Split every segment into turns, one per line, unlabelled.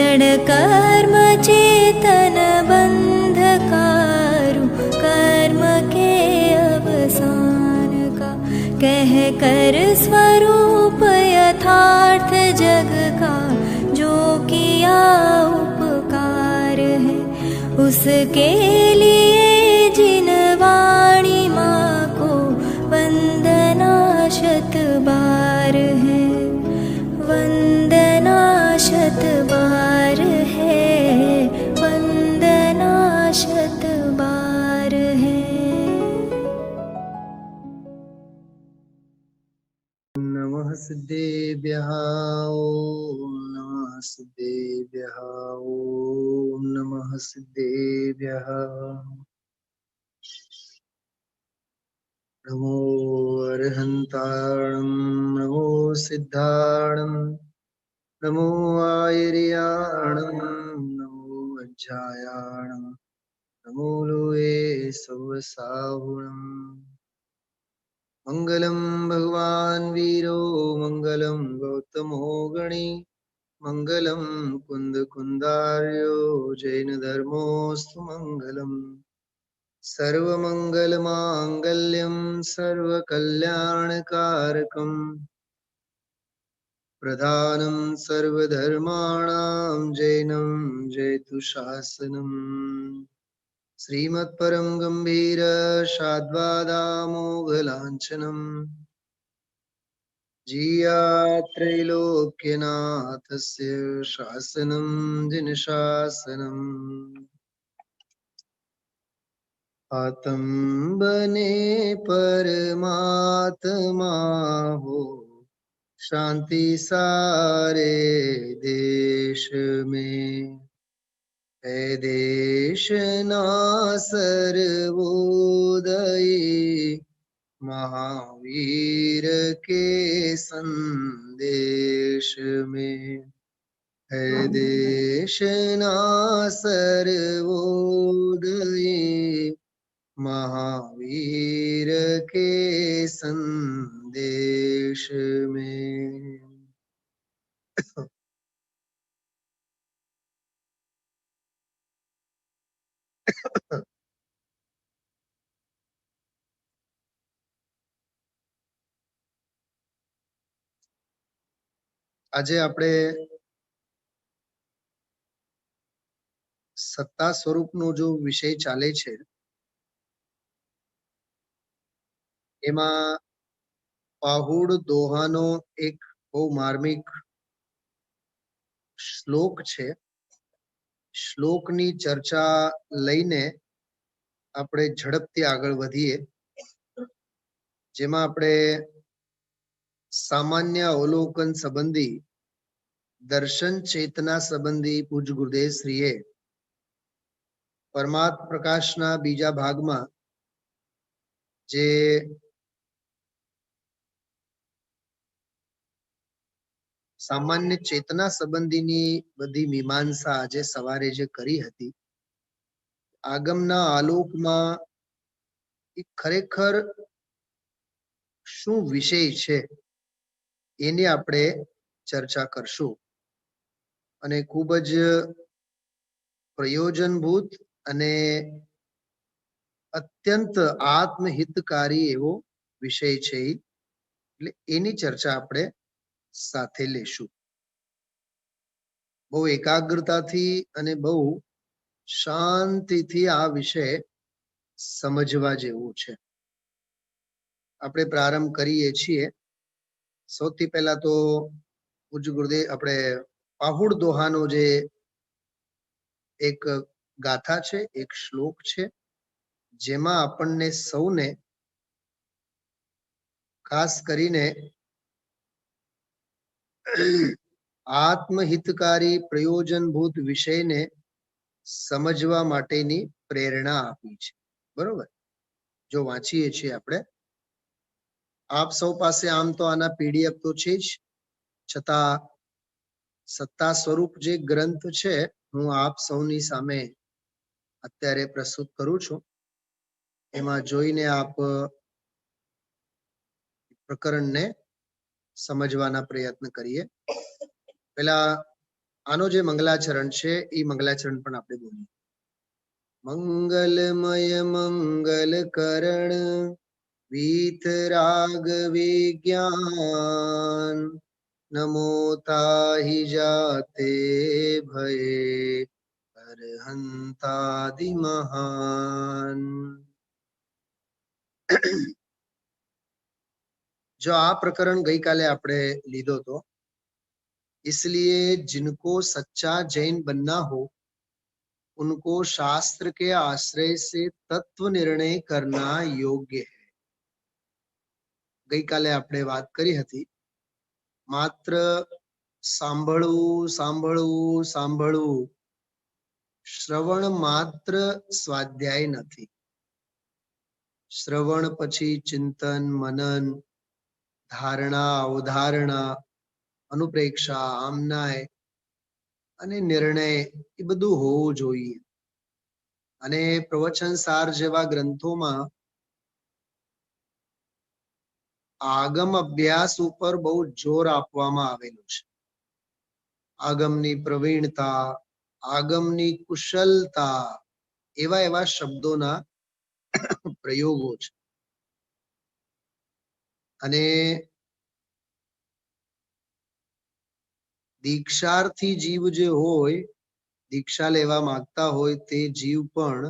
क्षण कर्म चेतन बंधकारु, कर्म के अवसान का कह कर स्वरूप यथार्थ जग का, जो किया उपकार है उसके लिए जिन वाणी माँ को वंदना शत बार है, वंदना शत बार है, वंदना शत बार है।
नमः सिद्धेभ्यः ॐ नमः सिद्धेभ्यः ॐ नमः सिद्धेभ्यः। नमो अरहन्ताणं नमो सिद्धाणं नमो आयर्याणं नमो वज्रायाणं नमो लोये सवसाहुणम्। मंगलम भगवान वीरो मंगलम गौतमो गणी, मंगलम कुंद कुंदार्यो जैन धर्मोस्तु मंगलम। सर्वमंगल मांगल्यम सर्वकल्याणकारकम, प्रधानं सर्वधर्माणां जैनं जयतु शासनम्। श्रीमत्परं गंभीर शाद्वादामोघलाञ्छनम्, जीयात्रैलोक्यनाथस्य शासनं जिनशासनम्। आतम बने परमात्मा हो, शांति सारे देश में है। देश ना सर्वोदयी, महावीर के संदेश में है। देश ना सर्वोदयी, महावीर के संदेश में। આજે આપણે સત્તા સ્વરૂપનો જો વિષય ચાલે છે એમાં પાહુડ દોહાનો એક બહુ માર્મિક શ્લોક છે. શ્લોકની ચર્ચા લઈને આપણે ઝડપથી આગળ વધીએ, જેમાં આપણે સામાન્ય અવલોકન સંબંધી દર્શન ચેતના સંબંધી પૂજ ગુરુદેવ શ્રીએ પરમાત્મ પ્રકાશના બીજા ભાગમાં જે સામાન્ય ચેતના સંબંધીની બધી મીમાંસા આજે સવારે જે કરી હતી, આગમના આલોકમાં એ ખરેખર શું વિષય છે એની આપણે ચર્ચા કરશું. અને ખૂબ જ પ્રયોજનભૂત અને અત્યંત આત્મહિતકારી એવો વિષય છે, એટલે એની ચર્ચા આપણે સાથે લેશું. બહુ એકાગ્રતાથી અને બહુ શાંતિથી આ વિષય સમજવા જેવું છે. આપણે પ્રારંભ કરીએ છીએ. સૌથી પહેલા તો પૂજ્ય ગુરુદેવ આપણે પાહુડ દોહાનો જે એક ગાથા છે, એક શ્લોક છે, જેમાં આપણને સૌને ખાસ કરીને આત્મહિતકારી પ્રયોજનભૂત વિષયને સમજવા માટેની પ્રેરણા આપી છે. બરોબર? જો વાંચીએ છીએ આપણે, આપ સૌ પાસે આમ તો આના પીડીએફ તો છે જ, છતાં સત્તા સ્વરૂપ જે ગ્રંથ છે હું આપ સૌની સામે અત્યારે પ્રસ્તુત કરું છું. એમાં જોઈને આપ પ્રકરણને સમજવાના પ્રયત્ન કરીએ. પેલા આનો જે મંગલાચરણ છે એ મંગલાચરણ પણ આપણે બોલીએ. મંગલમય મંગલ કરણ વીતરાગ વિજ્ઞાન નમો તાહિ જાતે ભયે અરહંતાદિ મહાન. जो आ प्रकरण गई काले आपने लीधो तो इसलिए जिनको सच्चा जैन बनना हो उनको शास्त्र के आश्रय से तत्व निर्णय करना योग्य है. गई काले आपने बात करी हती मात्र सांभळવું सांभळવું सांभळવું श्रवण मात्र स्वाध्याय નથી. श्रवण પછી चिंतन मनन धारणा अवधारणा अनुप्रेक्षा आमनाय અને નિર્ણય એ બધું હોવું જોઈએ. અને પ્રવચન સાર જેવા ગ્રંથોમાં આગમ અભ્યાસ ઉપર બહુ જોર આપવામાં આવેલું છે. આગમની પ્રવીણતા આગમની કુશલતા એવા એવા શબ્દોના પ્રયોગો છે. અને દીક્ષાર્થી જીવ જે હોય દીક્ષા લેવા માંગતા હોય તે જીવ પણ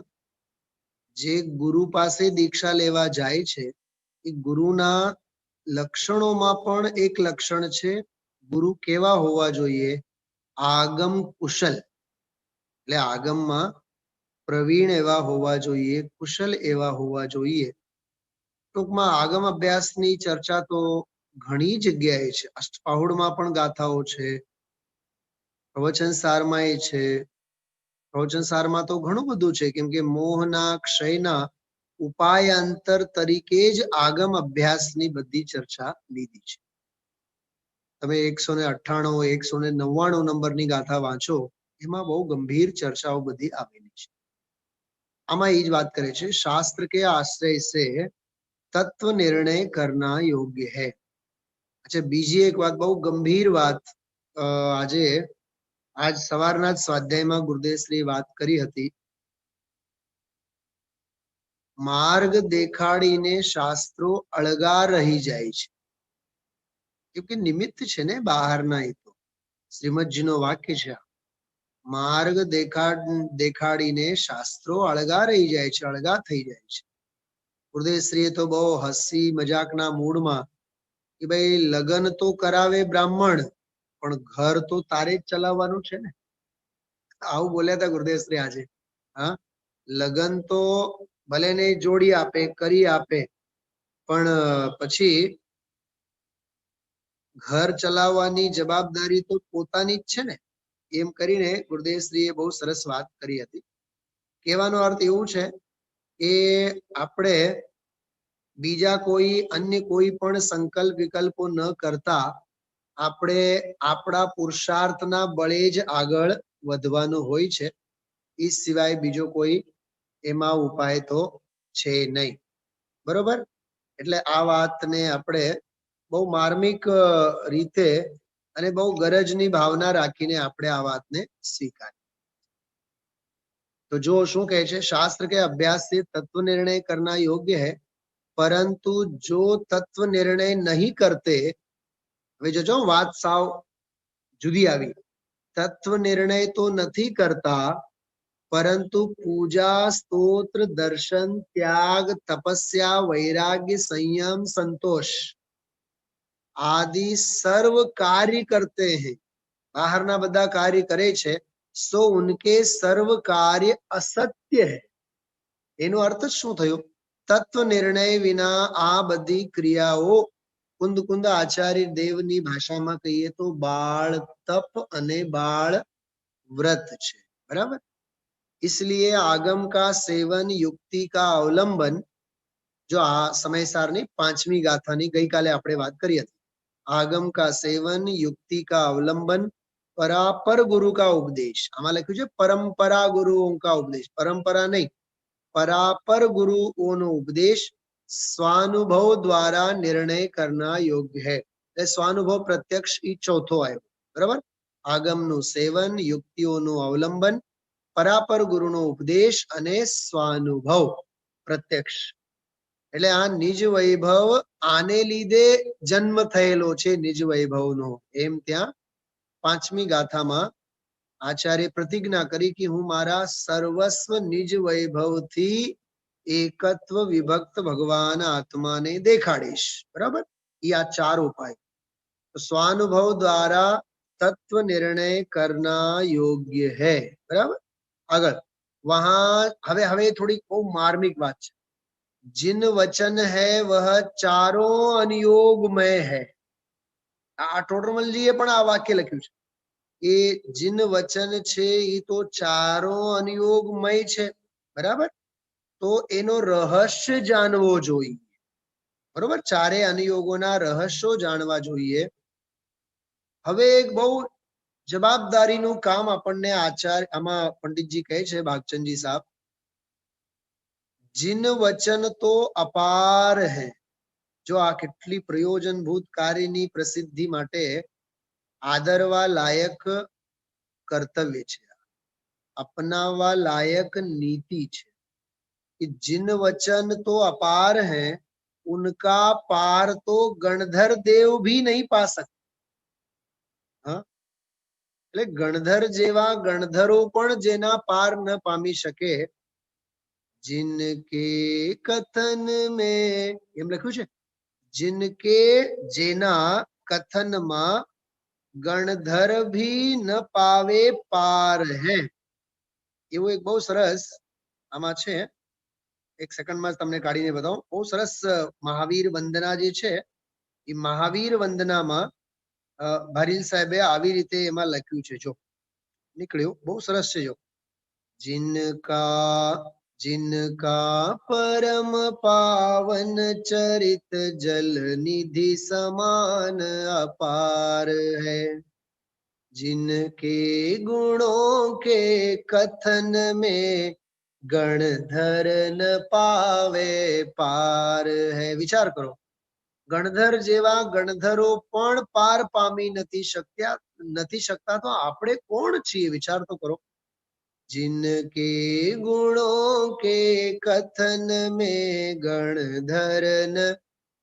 જે ગુરુ પાસે દીક્ષા લેવા જાય છે એ ગુરુના લક્ષણોમાં પણ એક લક્ષણ છે ગુરુ કેવા હોવા જોઈએ આગમ કુશલ એટલે આગમમાં પ્રવીણ એવા હોવા જોઈએ કુશલ એવા હોવા જોઈએ. ટૂંકમાં આગમ અભ્યાસની ચર્ચા તો ઘણી જગ્યાએ છે. અષ્ટપાહુડમાં પણ ગાથાઓ છે, પ્રવચન સારમાં એ છે. પ્રવચન સારમાં તો ઘણું બધું છે કેમ કે મોહના ક્ષયના ઉપાયાંતર તરીકે જ આગમ અભ્યાસની બધી ચર્ચા લીધી છે. તમે 198 199 નંબરની ગાથા વાંચો એમાં બહુ ગંભીર ચર્ચાઓ બધી આવેલી છે. આમાં એ જ વાત કરે છે શાસ્ત્ર કે આશ્રય સે તત્વ નિર્ણય કરના યોગ્ય હૈ. अच्छा બીજી એક વાત બહુ ગંભીર વાત આજે આજ સવારના જ સ્વાધ્યાયમાં ગુરુદેવશ્રી વાત કરી હતી. માર્ગ દેખાડીને શાસ્ત્રો અળગા રહી જાય છે કેમ કે નિમિત્ત છે ને બહારના. એ તો શ્રીમદજીનો વાક્ય છે. માર્ગ દેખાડીને શાસ્ત્રો અળગા રહી જાય છે, અળગા થઈ જાય છે. ગુરુદેવશ્રીએ તો બહુ હસી મજાકના મૂડમાં કે ભાઈ લગન તો કરાવે બ્રાહ્મણ પણ ઘર તો તારે જ ચલાવવાનું છે ને, આવું બોલ્યા હતા ગુરુદેવશ્રી આજે. હા, લગન તો ભલે ને જોડી આપે કરી આપે પણ પછી ઘર ચલાવવાની જવાબદારી તો પોતાની જ છે ને, એમ કરીને ગુરુદેવશ્રીએ બહુ સરસ વાત કરી હતી. કહેવાનો અર્થ એવું છે કે આપણે બીજા કોઈ અન્ય કોઈ પણ સંકલ્પ વિકલ્પો ન કરતા આપણે આપણા પુરુષાર્થના બળે જ આગળ વધવાનું હોય છે. એ સિવાય બીજો કોઈ એમાં ઉપાય તો છે નહીં. બરોબર? એટલે આ વાતને આપણે બહુ માર્મિક રીતે અને બહુ ગરજની ભાવના રાખીને આપણે આ વાતને સ્વીકારીએ. તો જો શું કહે છે શાસ્ત્ર કે અભ્યાસ से तत्व निर्णय करना योग्य है परंतु जो तत्व निर्णय नहीं करते, હવે જોજો વાત સાવ જુદી આવી. તત્વ નિર્ણય તો નથી કરતા પરંતુ પૂજા સ્તોત્ર દર્શન ત્યાગ તપસ્યા વૈરાગ્ય સંયમ સંતોષ આદि सर्व कार्य करते हैं. બહારના બધા કાર્ય કરે છે so उनके सर्व कार्य असत्य है. એનો અર્થ શું થયો? તત્વ નિર્ણય વિના આ બધી ક્રિયાઓ કુંદ કુંદ આચાર્ય દેવની ભાષામાં કહીએ તો બાળ તપ અને બાળ વ્રત છે. બરાબર? इसलिए आगम का सेवन युक्ति का अवलंबन, जो आ समयसाરની 5મી ગાથાની ગઈકાલે આપણે વાત કરી હતી. आगम का सेवन युक्ति का अवलंबन परापर गुरु का उपदेश. આમાં લખ્યું છે પરંપરા ગુરુઓ का उपदेश. પરંપરા નહીં, परापर गुरुओનો ઉપદેશ स्वानुभव द्वारा निर्णय करना योग्य है. સ્વાનુભવ પ્રત્યક્ષ ઈ ચોથો આવ્યો. બરાબર? આગમનું સેવન, યુક્તિઓનું અવલંબન, પરાપર ગુરુનો ઉપદેશ અને સ્વાનુભવ પ્રત્યક્ષ. એટલે આ નિજ વૈભવ આને લીધે જન્મ થયેલો છે નિજ વૈભવનો. એમ ત્યાં 5મી ગાથામાં આચાર્ય પ્રતિજ્ઞા કરી કે હું મારા સર્વસ્વ નિજ વૈભવથી એકત્વ વિભક્ત ભગવાન આત્માને દેખાડીશ. બરાબર, એ આ 4 ઉપાય. તો સ્વાનુભવ દ્વારા तत्व निर्णय करना योग्य है. बराबर, આગળ वहां હવે થોડી બહુ માર્મિક વાત છે. जिन वचन है वह चारों अनुयोगमय है. આ ટોટરમલજીએ પણ આ વાક્ય લખ્યું છે કે जिन वचन છે એ તો ચારો અનુયોગમય છે. બરાબર, તો એનો રહસ્ય જાણવો જોઈએ. બરોબર, ચારે અનુયોગોના રહસ્યો જાણવા જોઈએ. હવે એક બહુ જવાબદારીનું કામ આપણને આચાર્ય આમાં પંડિતજી કહે છે, ભાગચંદજી સાહેબ, जिन वचन तो अपार है. જો આ કેટલી પ્રયોજનભૂત કાર્યની પ્રસિદ્ધિ માટે આદરવા લાયક કર્તવ્ય છે, अपनावा लायक नीति છે कि जिन वचन तो अपार है उनका पार तो गणधर देव भी नहीं पा सकते. એટલે ગણધર જેવા ગણધરો પણ જેના પાર ન પામી શકે. जिनके कथन में એમ લખ્યું છે, जिनके જેના કથનમાં ગણધર भी न पावे पार है. એવું એક બહુ સરસ આમાં છે, એક સેકન્ડમાં તમને કાઢીને બતાવું. બહુ સરસ મહાવીર વંદના જે છે એ મહાવીર વંદનામાં ભારીલ સાહેબે આવી રીતે એમાં લખ્યું છે. જો નીકળ્યું, બહુ સરસ છે. જો जिनका परम पावन चरित जल निधि समान अपार है, जिनके गुणों के कथन में गणधर न पावे पार है. विचार करो, ગણધર જેવા ગણધરો પણ પાર પામી નથી શકતા, તો આપણે કોણ છીએ? વિચાર તો કરો. जिनके गुणों के कथन में गणधर न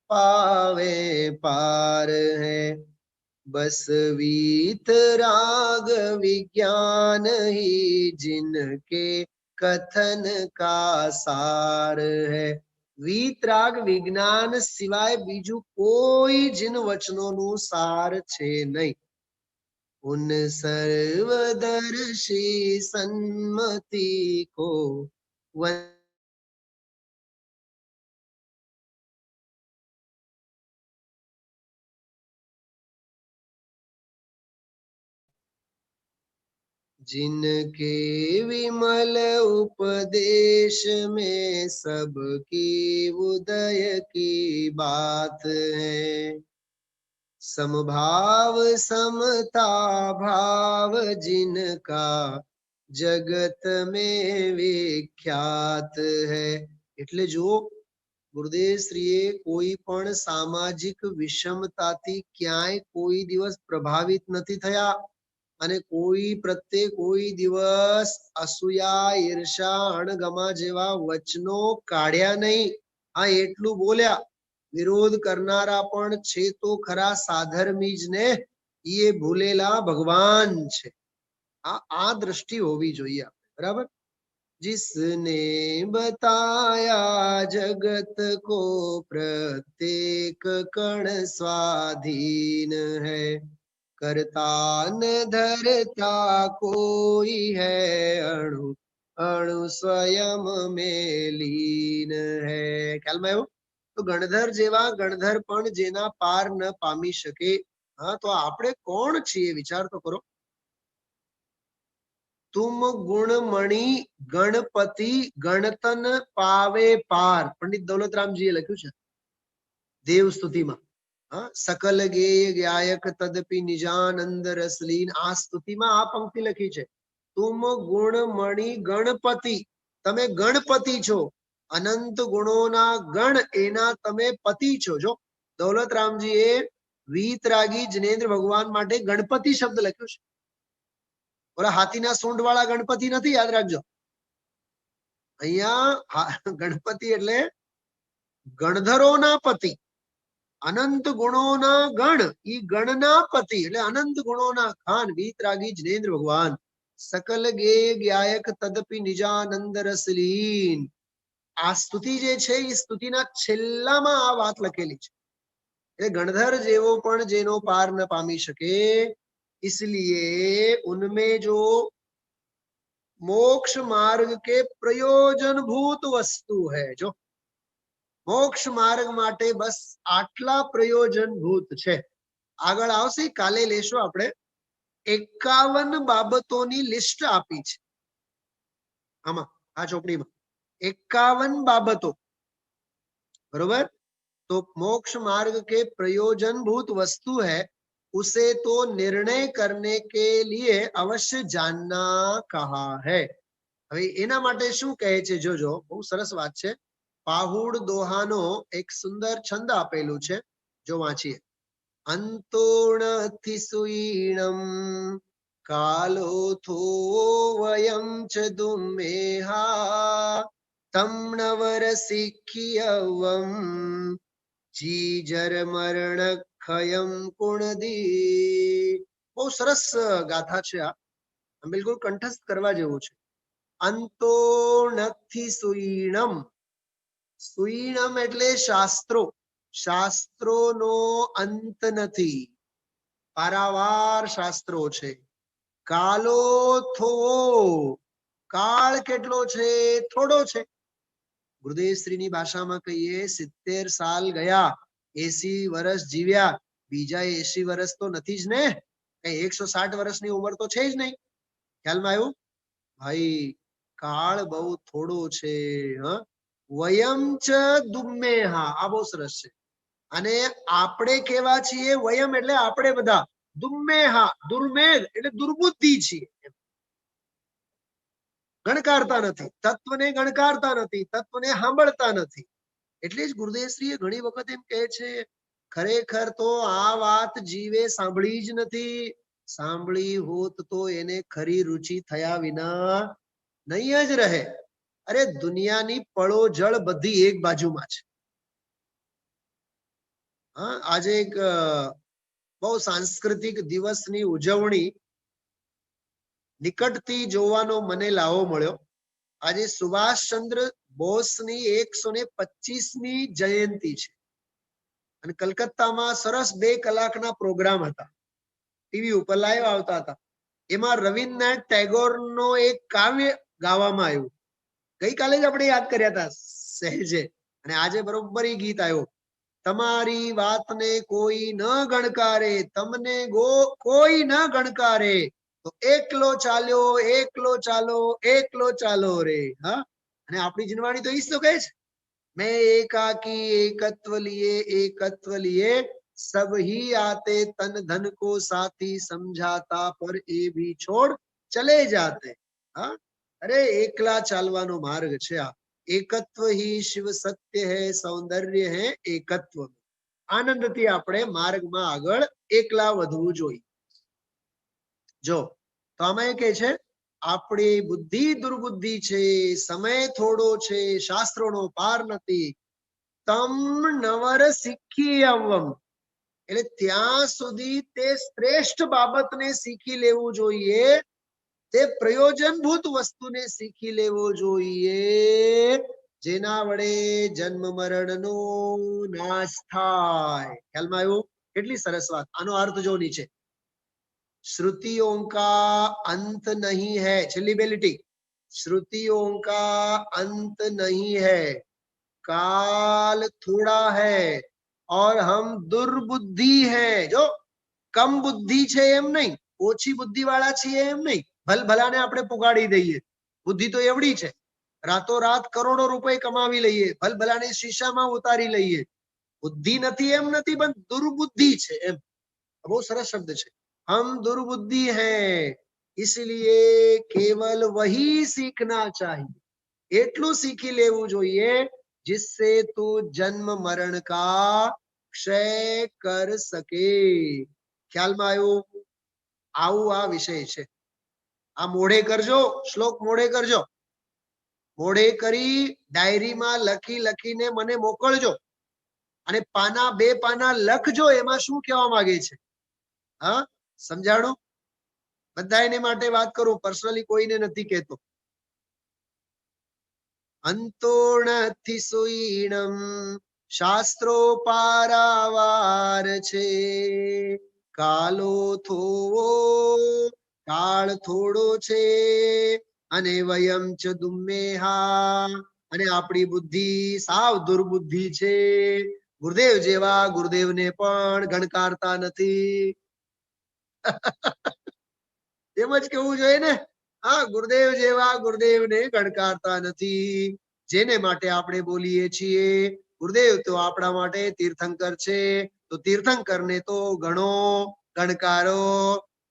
पावे पार है, बस वीत राग विज्ञान ही जिनके कथन का सार है. વીતરાગ વિજ્ઞાન સિવાય બીજું કોઈ जिन વચનોનું સાર છે નહીં. उन सर्वदर्शी सन्मति को जिनके विमल उपदेश में सबकी उदय की बात है, समभाव समता भाव जिनका जगत में विख्यात है. એટલે જો ગુરુદેવ શ્રીએ કોઈ પણ સામાજિક વિષમતાથી ક્યાંય કોઈ દિવસ પ્રભાવિત નથી થયા અને કોઈ પ્રત્યે કોઈ દિવસ અસૂયા, ઈર્ષા, અણગમા જેવા વચનો કાઢ્યા નહીં. આ એટલું બોલ્યા. વિરોધ કરનારા પણ છે તો ખરા સાધર્મી જ ને, એ ભૂલેલા ભગવાન છે. આ દ્રષ્ટિ હોવી જોઈએ. બરાબર. जिसने बताया जगत को प्रत्येक कण स्वाधीन है, करता न धरता कोई है, अणु अणु स्वयं में लीन है. ખ્યાલમાં આવ્યું? તો ગણધર જેવા ગણધર પણ જેના પાર ન પામી શકે. તો આપણે કોણ છીએ? વિચાર તો કરો. तुम गुणमणि गणपति गणतन पावे पार. पंडित दौलतरामजीએ લખ્યું છે દેવ સ્તુતિમાં. सकल गेय गायक तदपि निजानंद रसलीन. આ સ્તુતિમાં આ પંક્તિ લખી છે, तुम गुणमणि गणपति. તમે ગણપતિ છો, અનંત ગુણોના ગણ એના તમે પતિ છો. જો દૌલતરામજીએ વીતરાગી જિનેન્દ્ર ભગવાન માટે ગણપતિ શબ્દ લખ્યો છે. ઓલા હાથીના સૂંઢ વાળા ગણપતિ નથી, યાદ રાખજો. અહીંયા ગણપતિ એટલે ગણધરોના પતિ, અનંત ગુણોના ગણ, ઈ ગણના પતિ એટલે અનંત ગુણોના ખાન, વીતરાગી જનેન્દ્ર ભગવાન. સકલ ગે ગાયક તદપી નિજાનંદ રસલીન. આ સ્તુતિ જે છે એ સ્તુતિના છેલ્લામાં આ વાત લખેલી છે. એટલે ગણધર જેવો પણ જેનો પાર ન પામી શકે, इसलिए उनमें जो मोक्ष मार्ग के प्रयोजन भूत वस्तु है, जो मोक्ष मार्ग माटे बस आटला प्रयोजन भूत छे. આગળ આવશે, કાલે લેશો આપણે 51 બાબતોની લિસ્ટ આપી છે આમાં, આ ચોપડીમાં 51 બાબતો, बरोबर. तो मोक्ष मार्ग के प्रयोजन भूत वस्तु है, उसे तो निर्णय करने के लिए अवश्य जानना कहा है. હવે એના માટે શું કહે છે જોજો, બહુ સરસ વાત છે. પાહુડ દોહાનો એક સુંદર છંદ આપેલું છે, જો વાંચીએ. અંતોણથી સુઈણમ કાલો થો વયમ ચ દુમેહા તમણવર શીખ્યવમ જીજર મરણ ખયમ કુણદી. બહુ સરસ ગાથા છે આ, બિલકુલ કંઠસ્થ કરવા જેવું છે. અંતો નથી સુઈણમ. સુઈણમ એટલે શાસ્ત્રો, શાસ્ત્રોનો અંત નથી, પારાવાર શાસ્ત્રો છે. કાલો થોવો, કાળ કેટલો છે? થોડો છે. ગુરુદેવશ્રીની ભાષામાં કહીએ 70 સાલ ગયા, 80 વર્ષ જીવ્યા, બીજા 80 વર્ષ તો નથી જ ને, કઈ 160 વર્ષની ઉંમર તો છે જ નહીં. ખ્યાલમાં આવ્યું ભાઈ? કાળ બહુ થોડો છે. વયમ ચ દુમ્મેહા, આ બહુ સરસ છે. અને આપણે કેવા છીએ? વયમ એટલે આપણે બધા, દુમ્મેહા દુર્મેધ એટલે દુર્બુદ્ધિ છીએ, ગણકારતા નથી, તત્વને ગણકારતા નથી, તત્વને સાંભળતા નથી. એટલે જ ગુરુદેવશ્રીએ ઘણી વખત એમ કહે છે, ખરેખર તો આ વાત જીવે સાંભળી જ નથી, સાંભળી હોત તો એને ખરી રુચિ થયા વિના નહીં જ રહે. અરે દુનિયાની પળો જળ બધી એક બાજુમાં છે. હા, આજે એક બહુ સાંસ્કૃતિક દિવસની ઉજવણી નિકટથી જોવાનો મને લાવો મળ્યો. આજે સુભાષચંદ્ર બોસની 125મી જયંતિ છે અને કલકત્તામાં સરસ 2 કલાકના પ્રોગ્રામ હતા, ટીવી ઉપર લાઈવ આવતા હતા. એમાં રવિન્દ્રનાથ ટેગોરનો એક કાવ્ય ગાવામાં આવ્યું. ગઈકાલે જ આપણે યાદ કર્યા હતા સહેજે, અને આજે બરોબર એ ગીત આવ્યો. તમારી વાતને કોઈ ન ગણકારે, તમને કોઈ ન ગણકારે, તો એકલો ચાલ્યો, એકલો ચાલો, એકલો ચાલો રે. હા, અને આપણી જીનવાણી તો ઈજ તો કહે છે, મેં એકાકી એકત્વ લીએ सब ही आते, तन धन को साथी समझाता, पर એ भी छोड़ चले जाते. હા, અરે એકલા ચાલવાનો માર્ગ છે આ. એકત્વ ही शिव सत्य है, सौंदर्य है एकत्व. આનંદથી આપણે માર્ગમાં આગળ એકલા વધવું જોઈએ. જો તો આમાં એ કહે છે, આપણી બુદ્ધિ દુર્બુદ્ધિ છે, સમય થોડો છે, શાસ્ત્રોનો પાર નથી. તમ નવર શીખી આવમ એટલે ત્યાં સુધી તે શ્રેષ્ઠ બાબતને શીખી લેવું જોઈએ, તે પ્રયોજનભૂત વસ્તુને શીખી લેવો જોઈએ, જેના વડે જન્મ મરણનો નાશ થાય. ખ્યાલમાં આવ્યું? કેટલી સરસ વાત. આનો અર્થ જો નીચે, श्रुतियों का अंत नहीं है, छेल्ली बे લીટી, श्रुतियों का अंत नहीं है, काल थोड़ा है और हम दुर्बुद्धि है. जो कम बुद्धि છે એમ નહીં, ઓછી બુદ્ધિ વાળા છીએ એમ નહીં, ભલભલાને આપણે પુગાડી દઈએ. બુદ્ધિ તો એવડી છે, રાતોરાત કરોડો રૂપિયા કમાવી લઈએ, ભલભલાને શીશામાં ઉતારી લઈએ. બુદ્ધિ નથી એમ નથી, પણ દુર્બુદ્ધિ છે એમ. બહુ સરસ શબ્દ છે. हम दुर्बुद्धि हैं, इसलिए केवल वही सीखना चाहिए, એટલું सीखी लेवू જોઈએ जिससे तू जन्म मरण का क्षय कर सके. ખ્યાલમાં આવ્યું? આવું આ વિષય છે. આ મોઢે કરજો, શ્લોક મોઢે કરજો, મોઢે કરી ડાયરીમાં લખી લખીને મને મોકલજો અને પાના 2 પાના લખજો એમાં શું કહેવા માંગે છે. હા, સમજાણું? બધાને માટે વાત કરું, પર્સનલી કોઈને નથી કહેતો. અંતોણથી સુઈણમ શાસ્ત્રો પારાવાર છે, કાલો થોવો કાળ થોડો છે અને વયમ ચ દુમ્મેહા, અને આપણી બુદ્ધિ સાવ દુર્બુદ્ધિ છે. ગુરુદેવ જેવા ગુરુદેવને પણ ગણકારતા નથી. એમ જ કેવું જોઈએ ને. હા, ગુરુદેવ જેવા ગુરુદેવને ગણકારતા નથી, જેને માટે આપણે બોલીએ છીએ ગુરુદેવ તો આપણા માટે તીર્થંકર છે, તો તીર્થંકરને તો ગણો, ગણકારો.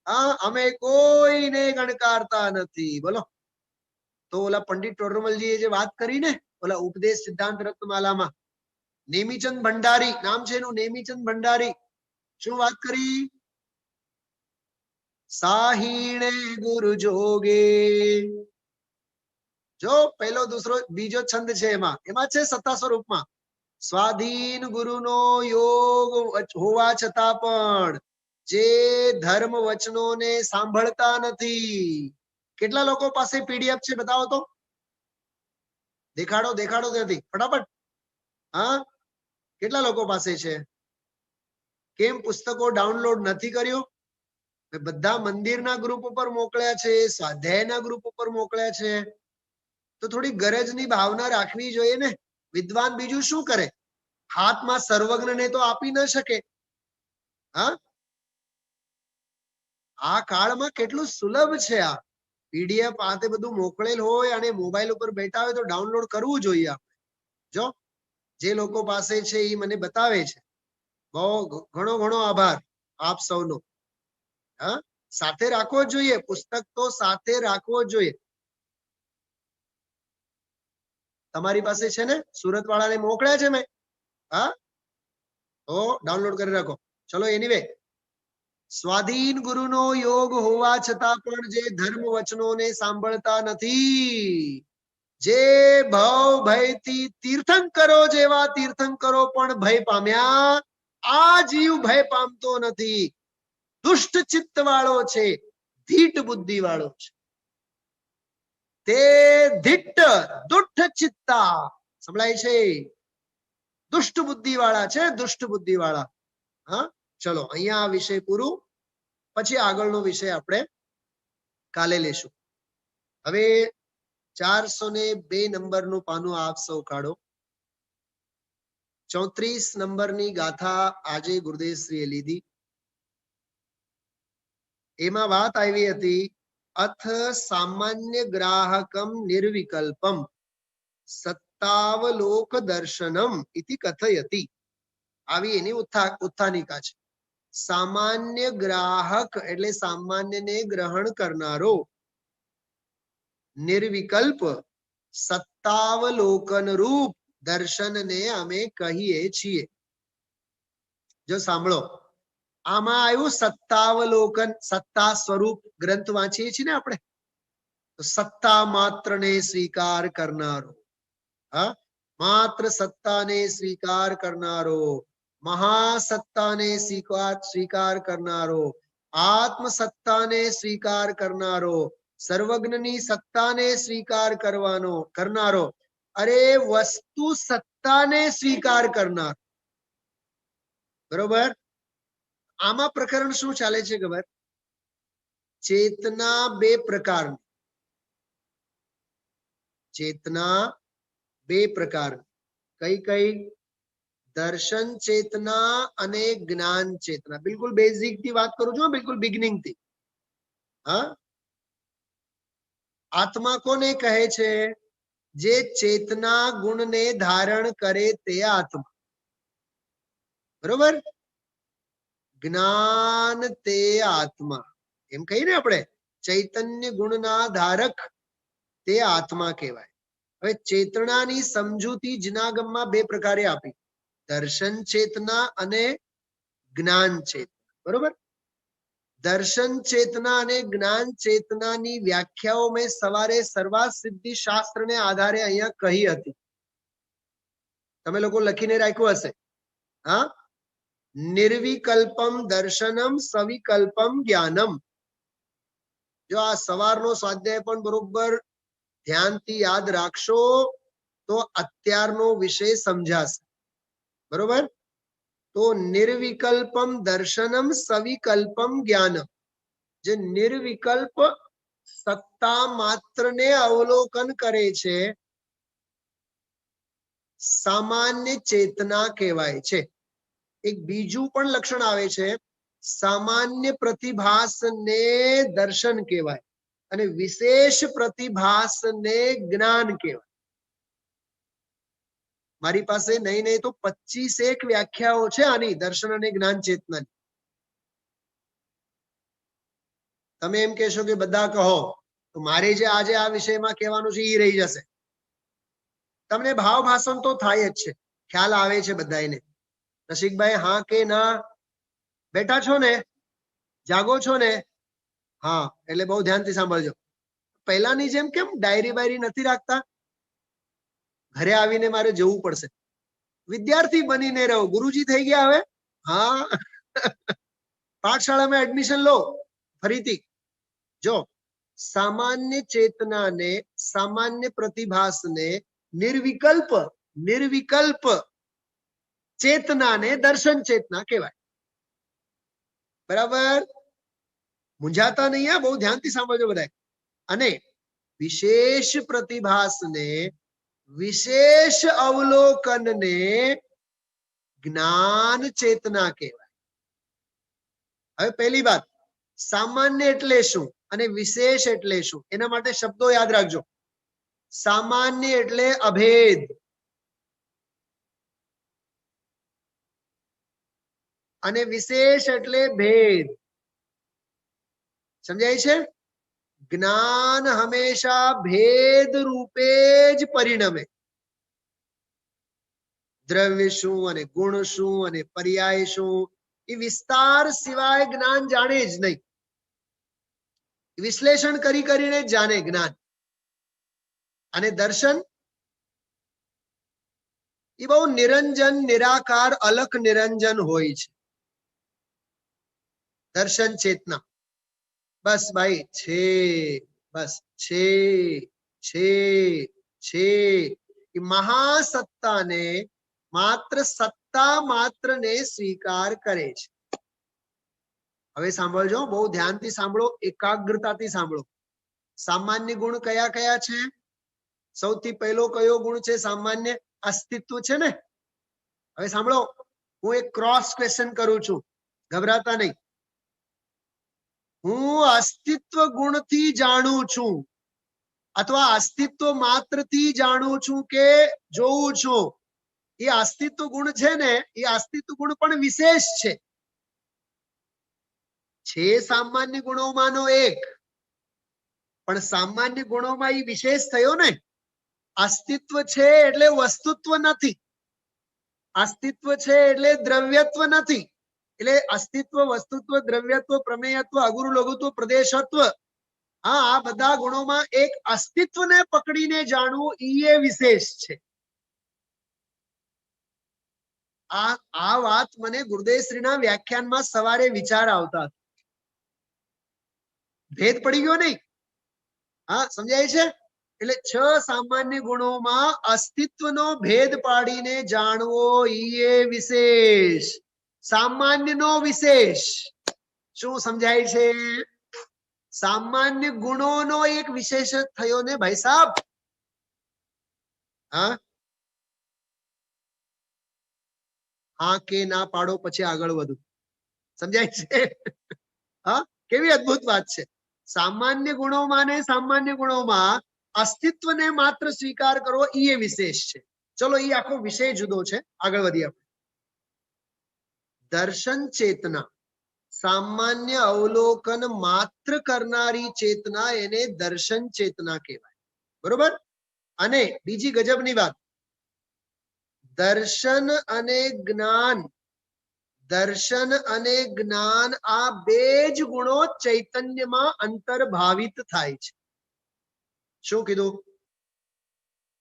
હા, અમે કોઈને ગણકારતા નથી. બોલો. તો ઓલા પંડિત ટોડરમલજીએ જે વાત કરી ને ઓલા ઉપદેશ સિદ્ધાંત રત્નમાલામાં, નેમિચંદ ભંડારી નામ છે એનું, નેમિચંદ ભંડારી, શું વાત કરી? સાહીણે ગુરુ જોગે. જો પહેલો દૂસરો બીજો છંદ છે એમાં છે સત્તા સ્વરૂપમાં. સ્વાધીન ગુરુનો યોગ હોવા છતાં પણ જે ધર્મ વચનોને સાંભળતા નથી. કેટલા લોકો પાસે પીડીએફ છે બતાવો તો, દેખાડો દેખાડો ત્યાંથી ફટાફટ. હા, કેટલા લોકો પાસે છે? કેમ પુસ્તકો ડાઉનલોડ નથી કર્યું? બધા મંદિરના ગ્રુપ ઉપર મોકલ્યા છે, સ્વાધ્યાયના ગ્રુપ ઉપર મોકલ્યા છે, તો થોડી ગરજની ભાવના રાખવી જોઈએ ને. વિદ્વાન બીજું શું કરે? હાથમાં સર્વજ્ઞને તો આપી ન શકે. હા, આ કાળમાં કેટલું સુલભ છે. આ પીડીએફ આ તે બધું મોકલેલ હોય અને મોબાઈલ ઉપર બેઠા હોય તો ડાઉનલોડ કરવું જોઈએ આપણે. જો જે લોકો પાસે છે એ મને બતાવે છે, બહુ ઘણો ઘણો આભાર આપ સૌનો. હા, સાથે રાખવો જોઈએ, પુસ્તક તો સાથે રાખવો જોઈએ. તમારી પાસે છે ને? સુરત વાળાને મોકલ્યા છે મેં. હા, તો ડાઉનલોડ કરી રાખો. ચલો, એનીવે, સ્વાધીન ગુરુનો યોગ હોવા છતાં પણ જે ધર્મ વચનોને સાંભળતા નથી, જે ભાવ ભયથી તીર્થંકરો જેવા તીર્થંકરો પણ ભય પામ્યા, આ જીવ ભય પામતો નથી. દુષ્ટ ચિત્ત વાળો છે, ધીટ બુદ્ધિ વાળો છે. તે ધીટ દુષ્ટ ચિત્તા સંભળાય છે, દુષ્ટ બુદ્ધિ વાળા છે, દુષ્ટ બુદ્ધિ વાળા. હા, ચલો અહીંયા આ વિષય પૂરું, પછી આગળનો વિષય આપણે કાલે લેશું. હવે 402 નંબરનું પાનું આપ સૌ કાઢો. 34 નંબરની ગાથા આજે ગુરુદેવશ્રીએ લીધી. એમાં વાત આવી હતી, અથ સામાન્ય ગ્રાહકમ નિર્વિકલ્પમ સત્તાવલોક દર્શનમ ઇતિ કથયતિ. આવી એની ઉત્થાનિકા છે. સામાન્ય ગ્રાહક એટલે સામાન્યને ગ્રહણ કરનારો, નિર્વિકલ્પ સત્તાવલોકન રૂપ દર્શનને અમે કહીએ છીએ. જો સાંભળો, આમાં આવ્યું સત્તાવલોકન, સત્તા સ્વરૂપ ગ્રંથ વાંચીએ છીએ ને આપણે, તો સત્તા માત્રને સ્વીકાર કરનારો, હા, માત્ર સત્તાને સ્વીકાર કરનારો, મહાસત્તાને સ્વીકાર કરનારો, આત્મ સત્તાને સ્વીકાર કરનારો, સર્વજ્ઞની સત્તાને સ્વીકાર કરનારો, અરે વસ્તુ સત્તાને સ્વીકાર કરનાર. બરોબર? આમાં પ્રકરણ શું ચાલે છે ખબર? ચેતના 2 પ્રકારની, ચેતના 2 પ્રકારની. કઈ કઈ? દર્શન ચેતના અને જ્ઞાન ચેતના. બિલકુલ બેઝિક થી વાત કરું છું, બિલકુલ બિગનિંગ થી. હા, આત્મા કોને કહે છે? જે ચેતના ગુણને ધારણ કરે તે આત્મા. બરોબર? જ્ઞાન તે આત્મા, એમ કહીને આપણે, ચૈતન્ય ગુણના ધારક તે આત્મા કહેવાય. હવે ચેતનાની સમજૂતી જનાગમમાં 2 પ્રકારે આપી, દર્શન ચેતના અને જ્ઞાન ચેતના. બરોબર? દર્શન ચેતના અને જ્ઞાન ચેતનાની વ્યાખ્યાઓ મેં સવારે સર્વાર્થ સિદ્ધિ શાસ્ત્રને આધારે અહીંયા કહી હતી. તમે લોકો લખીને રાખ્યું હશે. હા, નિર્વિકલ્પમ દર્શનમ સવિકલ્પમ જ્ઞાનમ. જો આ સવારનો સ્વાધ્યાય પણ બરોબર ધ્યાનથી યાદ રાખશો તો અત્યારનો વિષય સમજાશે. બરોબર? તો નિર્વિકલ્પમ દર્શનમ સવિકલ્પમ જ્ઞાનમ. જે નિર્વિકલ્પ સત્તા માત્રને અવલોકન કરે છે, સામાન્ય ચેતના કહેવાય છે. એક બીજું પણ લક્ષણ આવે છે, સામાન્ય પ્રતિભાસને દર્શન કહેવાય અને વિશેષ પ્રતિભાસને જ્ઞાન કહેવાય. મારી પાસે નહીં નહીં તો 25 વ્યાખ્યાઓ છે આની દર્શન અને જ્ઞાન ચેતનાની. તમે એમ કહેશો કે બધા કહો, તો મારે જે આજે આ વિષયમાં કહેવાનું છે એ રહી જશે. તમને ભાવ ભાષણ તો થાય જ છે, ખ્યાલ આવે છે બધાને. રસિકભાઈ, હા કે ના? બેઠા છો ને? જાગો છો ને? હા, એટલે બહુ ધ્યાનથી સાંભળજો. પહેલાની જેમ કેમ ડાયરી બાયરી નથી રાખતા? ઘરે આવીને મારે જવું પડશે. વિદ્યાર્થી બનીને રહો. ગુરુજી થઈ ગયા હવે? હા. પાઠશાળામાં એડમિશન લો ફરીથી. જો સામાન્ય ચેતનાને, સામાન્ય પ્રતિભાસને નિર્વિકલ્પ ચેતનાને દર્શન ચેતના કહેવાય. બરાબર? મૂંઝાતા નહીં, હા, બહુ ધ્યાનથી સાંભળજો બધા. અને વિશેષ પ્રતિભાસને, વિશેષ અવલોકનને જ્ઞાન ચેતના કહેવાય. હવે પહેલી વાત, સામાન્ય એટલે શું અને વિશેષ એટલે શું, એના માટે શબ્દો યાદ રાખજો. સામાન્ય એટલે અભેદ, અને વિશેષ એટલે ભેદ. સમજાય છે? જ્ઞાન હંમેશા ભેદ રૂપે જ પરિણમે. દ્રવ્ય શું અને ગુણ શું અને પર્યાય શું એ વિસ્તાર સિવાય જ્ઞાન જાણે જ નહીં. વિશ્લેષણ કરીને જ જાણે જ્ઞાન. અને દર્શન એ બહુ નિરંજન, નિરાકાર, અલખ નિરંજન હોય છે. દર્શન ચેતના બસ ભાઈ છે, બસ છે છે છે. એ મહાસત્તાને માત્ર સત્તા માત્રને સ્વીકાર કરે છે. હવે સાંભળજો, બહુ ધ્યાનથી સાંભળો, એકાગ્રતાથી સાંભળો. સામાન્ય ગુણ કયા કયા છે? સૌથી પહેલો કયો ગુણ છે સામાન્ય? અસ્તિત્વ છે ને. હવે સાંભળો, હું એક ક્રોસ ક્વેશ્ચન કરું છું, ગભરાતા નહીં. હું અસ્તિત્વ ગુણથી જાણું છું અથવા અસ્તિત્વ માત્રથી જાણું છું કે જોઉં છું. એ અસ્તિત્વ ગુણ છે ને, એ અસ્તિત્વ ગુણ પણ વિશેષ છે સામાન્ય ગુણોમાંનો એક. પણ સામાન્ય ગુણોમાં એ વિશેષ થયો ને. અસ્તિત્વ છે એટલે વસ્તુત્વ નથી. અસ્તિત્વ છે એટલે દ્રવ્યત્વ નથી. એટલે અસ્તિત્વ, વસ્તુત્વ, દ્રવ્યત્વ, પ્રમેયત્વ, અગુરુ લઘુત્વ, પ્રદેશત્વ, આ બધા ગુણોમાં એક અસ્તિત્વને પકડીને જાણવું એ વિશેષ છે. આ વાત મને ગુરુદેવશ્રીના વ્યાખ્યાનમાં સવારે વિચાર આવતા. ભેદ પડી ગયો નહીં? હા, સમજાય છે? એટલે 6 સામાન્ય ગુણોમાં અસ્તિત્વનો ભેદ પાડીને જાણવો એ વિશેષ. સામાન્યનો વિશેષ. શું સમજાય છે? સામાન્ય ગુણોનો એક વિશેષ થયો ને ભાઈ સાહેબ. હા કે ના પાડો, પછી આગળ વધુ. સમજાય છે? હા, કેવી અદ્ભુત વાત છે. સામાન્ય ગુણોમાં ને સામાન્ય ગુણોમાં અસ્તિત્વને માત્ર સ્વીકાર કરવો એ વિશેષ છે. ચલો, એ આખો વિષય જુદો છે, આગળ વધીએ આપણે. દર્શન ચેતના, સામાન્ય અવલોકન માત્ર કરનારી ચેતના, એને દર્શન ચેતના કહેવાય. બરોબર? અને બીજી ગજબની વાત, દર્શન અને જ્ઞાન દર્શન અને જ્ઞાન આ બે જ ગુણો ચૈતન્યમાં અંતર્ભાવિત થાય છે. શું કીધું?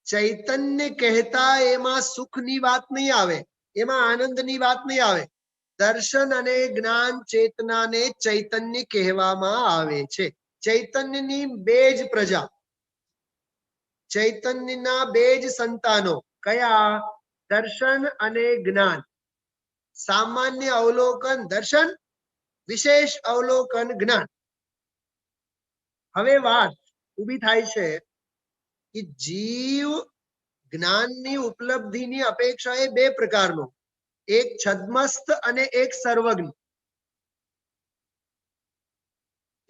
ચૈતન્ય કહેતા એમાં સુખની વાત નહીં આવે, એમાં આનંદની વાત નહીં આવે. દર્શન અને જ્ઞાન ચેતનાને ચૈતન્ય કહેવામાં આવે છે. ચૈતન્યની બે જ પ્રજા, ચૈતન્યના બે જ સંતાનો કયા? દર્શન અને જ્ઞાન. સામાન્ય અવલોકન દર્શન, વિશેષ અવલોકન જ્ઞાન. હવે વાત ઊભી થાય છે કે જીવ જ્ઞાનની ઉપલબ્ધિની અપેક્ષા એ બે પ્રકારનો, એક છદ્મસ્ત અને એક સર્વજ્ઞ.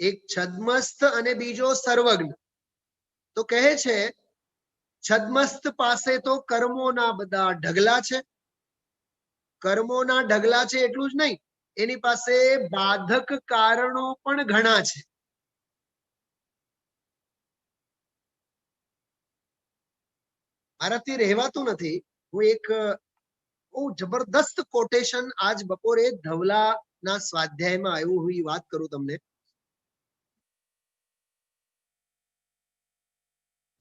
એક છદ્મસ્ત અને બીજો સર્વજ્ઞ. તો કહે છે છદ્મસ્ત પાસે તો કર્મોના બધા ઢગલા છે. કર્મોના ઢગલા છે એટલું જ નહીં, એની પાસે બાધક કારણો પણ ઘણા છે. મારાથી રહેવાતું નથી. હું એક બહુ જબરદસ્ત કોટેશન આજ બપોરે ધવલાના સ્વાધ્યાયમાં આવ્યું, હું એ વાત કરું તમને.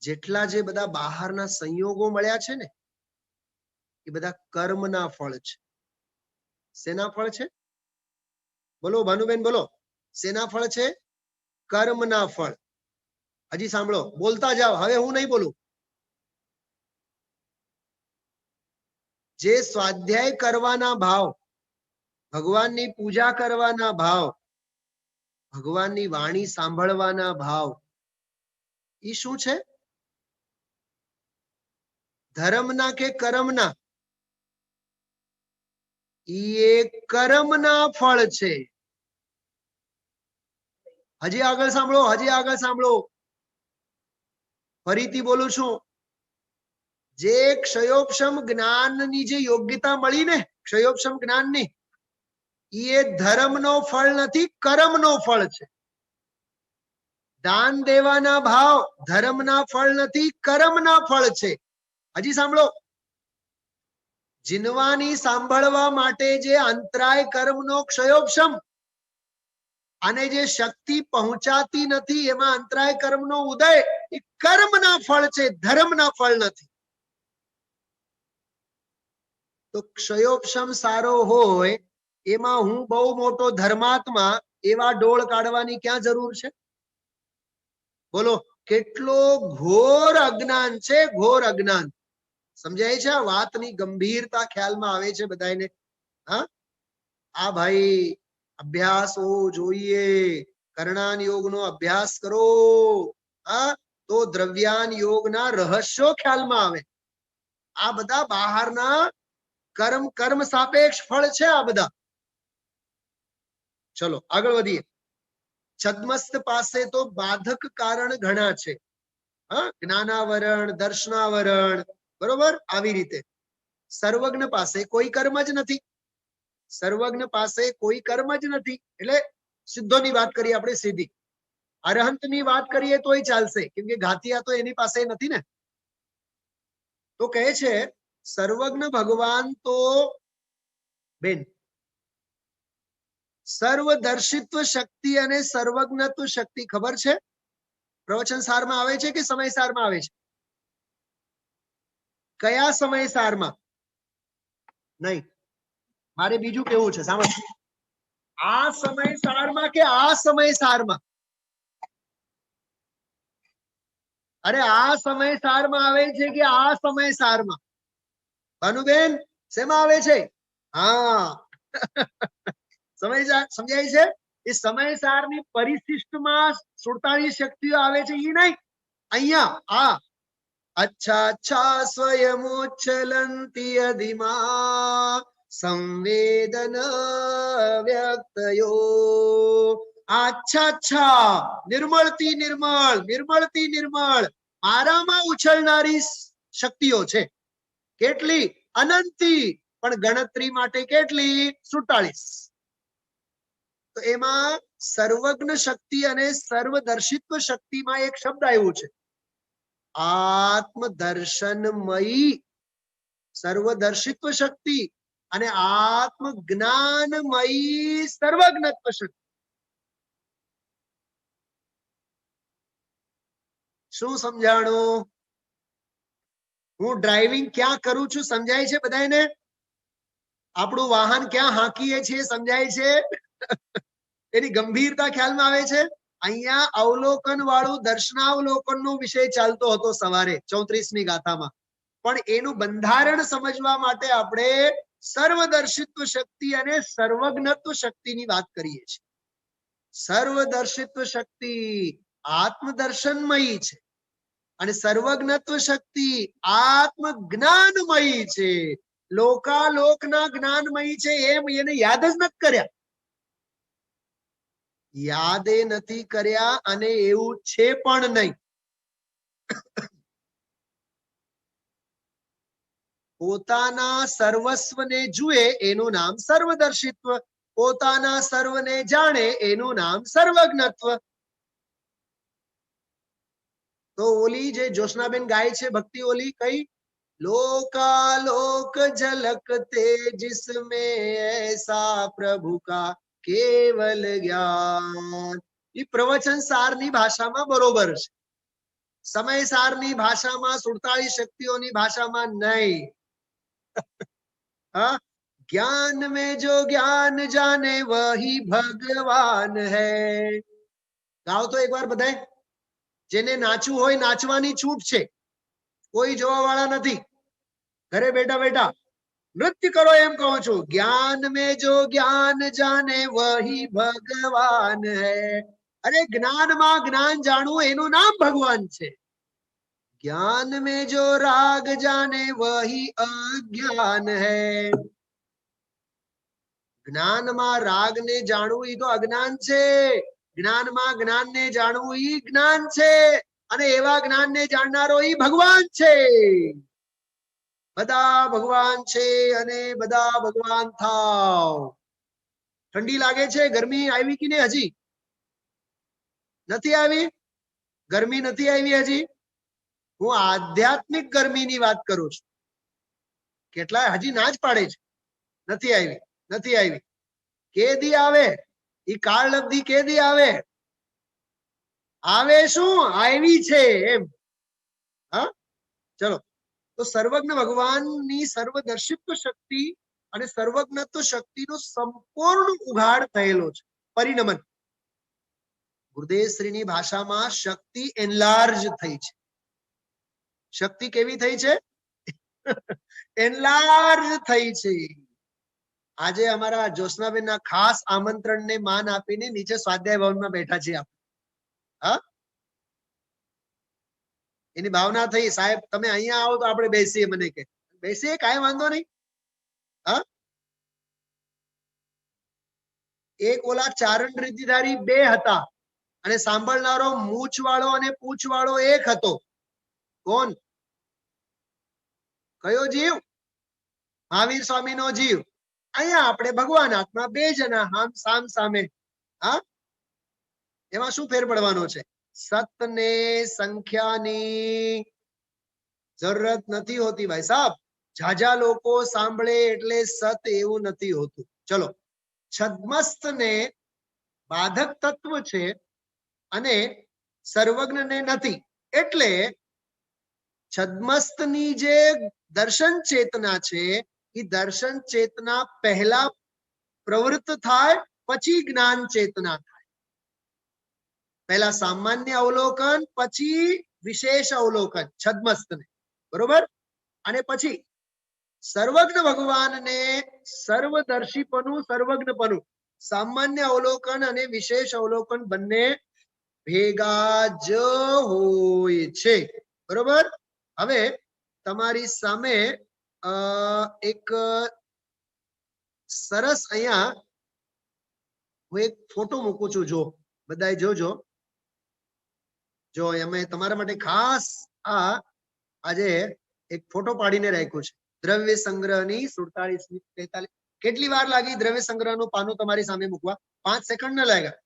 જેટલા જે બધા બહારના સંયોગો મળ્યા છે ને, એ બધા કર્મના ફળ છે. શેના ફળ છે? બોલો ભાનુબેન, બોલો. શેના ફળ છે? કર્મના ફળ. હજી સાંભળો, બોલતા જાઓ, હવે હું નહીં બોલું. જે સ્વાધ્યાય કરવાના ભાવ, ભગવાનની પૂજા કરવાના ભાવ, ભગવાનની વાણી સાંભળવાના ભાવ, એ શું છે? ધર્મના કે કર્મના? એ કર્મના ફળ છે. હજી આગળ સાંભળો, હજી આગળ સાંભળો. ફરીથી બોલું છું. જે ક્ષયોપશમ જ્ઞાનની જે યોગ્યતા મળી ને, ક્ષયોપશમ જ્ઞાનની, એ ધર્મનો ફળ નથી, કર્મનો ફળ છે. દાન દેવાના ભાવ ધર્મના ફળ નથી, કર્મના ફળ છે. હજી સાંભળો. જીનવાની સાંભળવા માટે જે અંતરાય કર્મનો ક્ષયોપશમ અને જે શક્તિ પહોંચાતી નથી એમાં અંતરાય કર્મનો ઉદય, એ કર્મના ફળ છે, ધર્મના ફળ નથી. તો ક્ષયોપશમ સારો હોય એમાં હું બહુ મોટો ધર્માત્મા, એવા ડોળ કાઢવાની ક્યાં જરૂર છે? બોલો. કેટલો ઘોર અજ્ઞાન છે, ઘોર અજ્ઞાન. સમજાય છે? આ વાતની ગંભીરતા ખ્યાલમાં આવે છે બધાને? હા, આ ભાઈ અભ્યાસ હોવો જોઈએ. કર્ણાન યોગનો અભ્યાસ કરો, હા, તો દ્રવ્યાન યોગના રહસ્યો ખ્યાલમાં આવે. આ બધા બહારના કર્મ, કર્મ સાપેક્ષ ફળ છે આ બધા. ચલો આગળ વધીએ. છદ્મસ્ત પાસે તો બાધક કારણ ઘણા છે. હા, જ્ઞાનાવરણ, દર્શનાવરણ, બરોબર, આવી રીતે. સર્વજ્ઞ પાસે કોઈ કર્મ જ નથી. સર્વજ્ઞ પાસે કોઈ કર્મ જ નથી. એટલે સિદ્ધોની વાત કરીએ આપણે, સીધી. અરહંતની વાત કરીએ તોય ચાલશે, કેમ કે ઘાતિયા તો એની પાસે નથી ને. તો કહે છે સર્વજ્ઞ ભગવાન તો બેન સર્વદર્શિત્વ શક્તિ અને સર્વજ્ઞત્વ શક્તિ ખબર છે? પ્રવચન સારમાં આવે છે કે સમય સારમાં આવે છે? કયા સમય સારમાં? નહીં, મારે બીજું કેવું છે, સાંભળ. આ સમય સારમાં કે આ સમય સારમાં? અરે આ સમય સારમાં આવે છે કે આ સમય સારમાં? ભાનુબેન, શેમાં આવે છે? હા, સમજાય છે? એ સમયસારની પરિશિષ્ટમાં 47 શક્તિઓ આવે છે, એ નહીં. અહીંયા આ અચ્છા અચ્છા સ્વયમોચ્છલંતી અધિમા સંવેદન વ્યક્તયો. અચ્છા અચ્છા, નિર્મળથી નિર્મળ, નિર્મળથી નિર્મળ મારામાં ઉછળનારી શક્તિઓ છે. કેટલી? અનંતી. પણ ગણતરી માટે કેટલી? 47. તો એમાં સર્વજ્ઞ શક્તિ અને સર્વદર્શિત્વ શક્તિમાં એક શબ્દ આવ્યો છે, આત્મદર્શનમયી. સર્વદર્શિત્વ શક્તિ અને આત્મ જ્ઞાનમયી સર્વજ્ઞત્વ શક્તિ. શું સમજાણું? હું ડ્રાઇવિંગ ક્યાં કરું છું સમજાય છે બધાને? આપણું વાહન ક્યાં હાંકીએ છીએ સમજાય છે? એની ગંભીરતા ખ્યાલમાં આવે છે? અહીંયા અવલોકન વાળું દર્શનાવલોકન નો વિષય ચાલતો હતો સવારે 34મી ગાથામાં, પણ એનું બંધારણ સમજવા માટે આપણે સર્વદર્શિત્વ શક્તિ અને સર્વજ્ઞત્વ શક્તિની વાત કરીએ છીએ. સર્વદર્શિત્વ શક્તિ આત્મદર્શનમયી છે અને સર્વજ્ઞત્વ શક્તિ આત્મ જ્ઞાનમયી છે. લોકાલોકના જ્ઞાનમયી છે એમ એને યાદ જ નથી કર્યા, યાદ એ નથી કર્યા અને એવું છે પણ નહીં. પોતાના સર્વસ્વને જુએ એનું નામ સર્વદર્શિત્વ, પોતાના સર્વને જાણે એનું નામ સર્વજ્ઞત્વ. તો ઓલી જે જોશનાબેન ગાય છે ભક્તિ, ઓલી કઈ? लोकालोक झलकते जिसमें ऐसा प्रभु का केवल ज्ञान. ये प्रवचन साરની ભાષામાં બરોબર છે, સમય સારની ભાષામાં 47 શક્તિઓની ભાષામાં નહીં. હા, ज्ञान में जो ज्ञान जाने वही भगवान है. ગાઓ તો એકવાર બધાય. જેને નાચવું હોય નાચવાની છૂટ છે, કોઈ જોવા વાળા નથી. ઘરે બેઠા બેઠા નૃત્ય કરો એમ કહું છું. જ્ઞાન में जो ज्ञान जाने वही भगवान है. અરે જ્ઞાનમાં જ્ઞાન જાણવું એનું નામ ભગવાન છે. ज्ञान में जो राग जाने वही अज्ञान है. જ્ઞાનમાં રાગને જાણવું એ તો અજ્ઞાન છે. જ્ઞાનમાં જ્ઞાનને જાણવું એ જ્ઞાન છે અને એવા જ્ઞાનને જાણનારો એ ભગવાન છે. બધા ભગવાન છે અને બધા ભગવાન થાવ. ઠંડી લાગે છે? ગરમી આવી કે નહીં? હજી નથી આવી? ગરમી નથી આવી હજી? હું આધ્યાત્મિક ગરમીની વાત કરું છું. કેટલા હજી ના જ પાડે છે નથી આવી, નથી આવી. કેદી આવે? ઈ કાળ લબ્ધિ કેદી આવે? આવે શું? આવી છે એમ. હા, ચલો. તો સર્વજ્ઞ ભગવાનની સર્વદર્શિત્વ શક્તિ અને સર્વજ્ઞત્વ શક્તિનો સંપૂર્ણ ઉઘાડ થયેલો છે. પરિણમન. ગુરુદેવશ્રીની ભાષામાં શક્તિ એનલાર્જ થઈ છે. શક્તિ કેવી થઈ છે? એનલાર્જ થઈ છે. આજે અમારા જોશનાબેનના ખાસ આમંત્રણને માન આપીને નીચે સ્વાધ્યાય ભવનમાં બેઠા છીએ આપણે. હા, એની ભાવના થઈ, સાહેબ તમે અહીંયા આવો તો આપણે બેસીએ. મને કે બેસીએ, કાંઈ વાંધો નહીં. હા, એક ઓલા ચારણ રીતિધારી બે હતા અને સાંભળનારો મૂછવાળો અને પૂંછવાળો એક હતો. કોણ? કયો જીવ? મહાવીર સ્વામીનો જીવ. અહીંયા આપણે ભગવાન આત્મા બે જણા સામ સામે. હા, એમાં શું ફેર પડવાનો છે? સતને સંખ્યાની જરૂરત નથી હોતી ભાઈ સાહેબ. જાજા લોકો સાંભળે એટલે સત એવું નથી હોતું. ચલો, છદ્મસ્ત ને બાધક તત્વ છે અને સર્વજ્ઞને નથી. એટલે છદ્મસ્તની જે દર્શન ચેતના છે એ દર્શન ચેતના પહેલા પ્રવૃત્ત થાય, પછી જ્ઞાન ચેતના થાય. પહેલા સામાન્ય અવલોકન, પછી વિશેષ અવલોકન છદ્મસ્તને, બરોબર? અને પછી સર્વજ્ઞ ભગવાનને સર્વદર્શીપનું, સર્વજ્ઞપનું, સામાન્ય અવલોકન અને વિશેષ અવલોકન બંને ભેગા જ હોય છે. બરોબર? હવે તમારી સામે એક સરસ અહીંયા હું એક ફોટો મૂકું છું. જો બધાય જોજો. જો અમે તમારા માટે ખાસ આજે એક ફોટો પાડીને રાખ્યો છે. દ્રવ્ય સંગ્રહની 47 43. કેટલી વાર લાગી દ્રવ્ય સંગ્રહનું પાનું તમારી સામે મૂકવા? 5 સેકન્ડ ન લાગ્યા.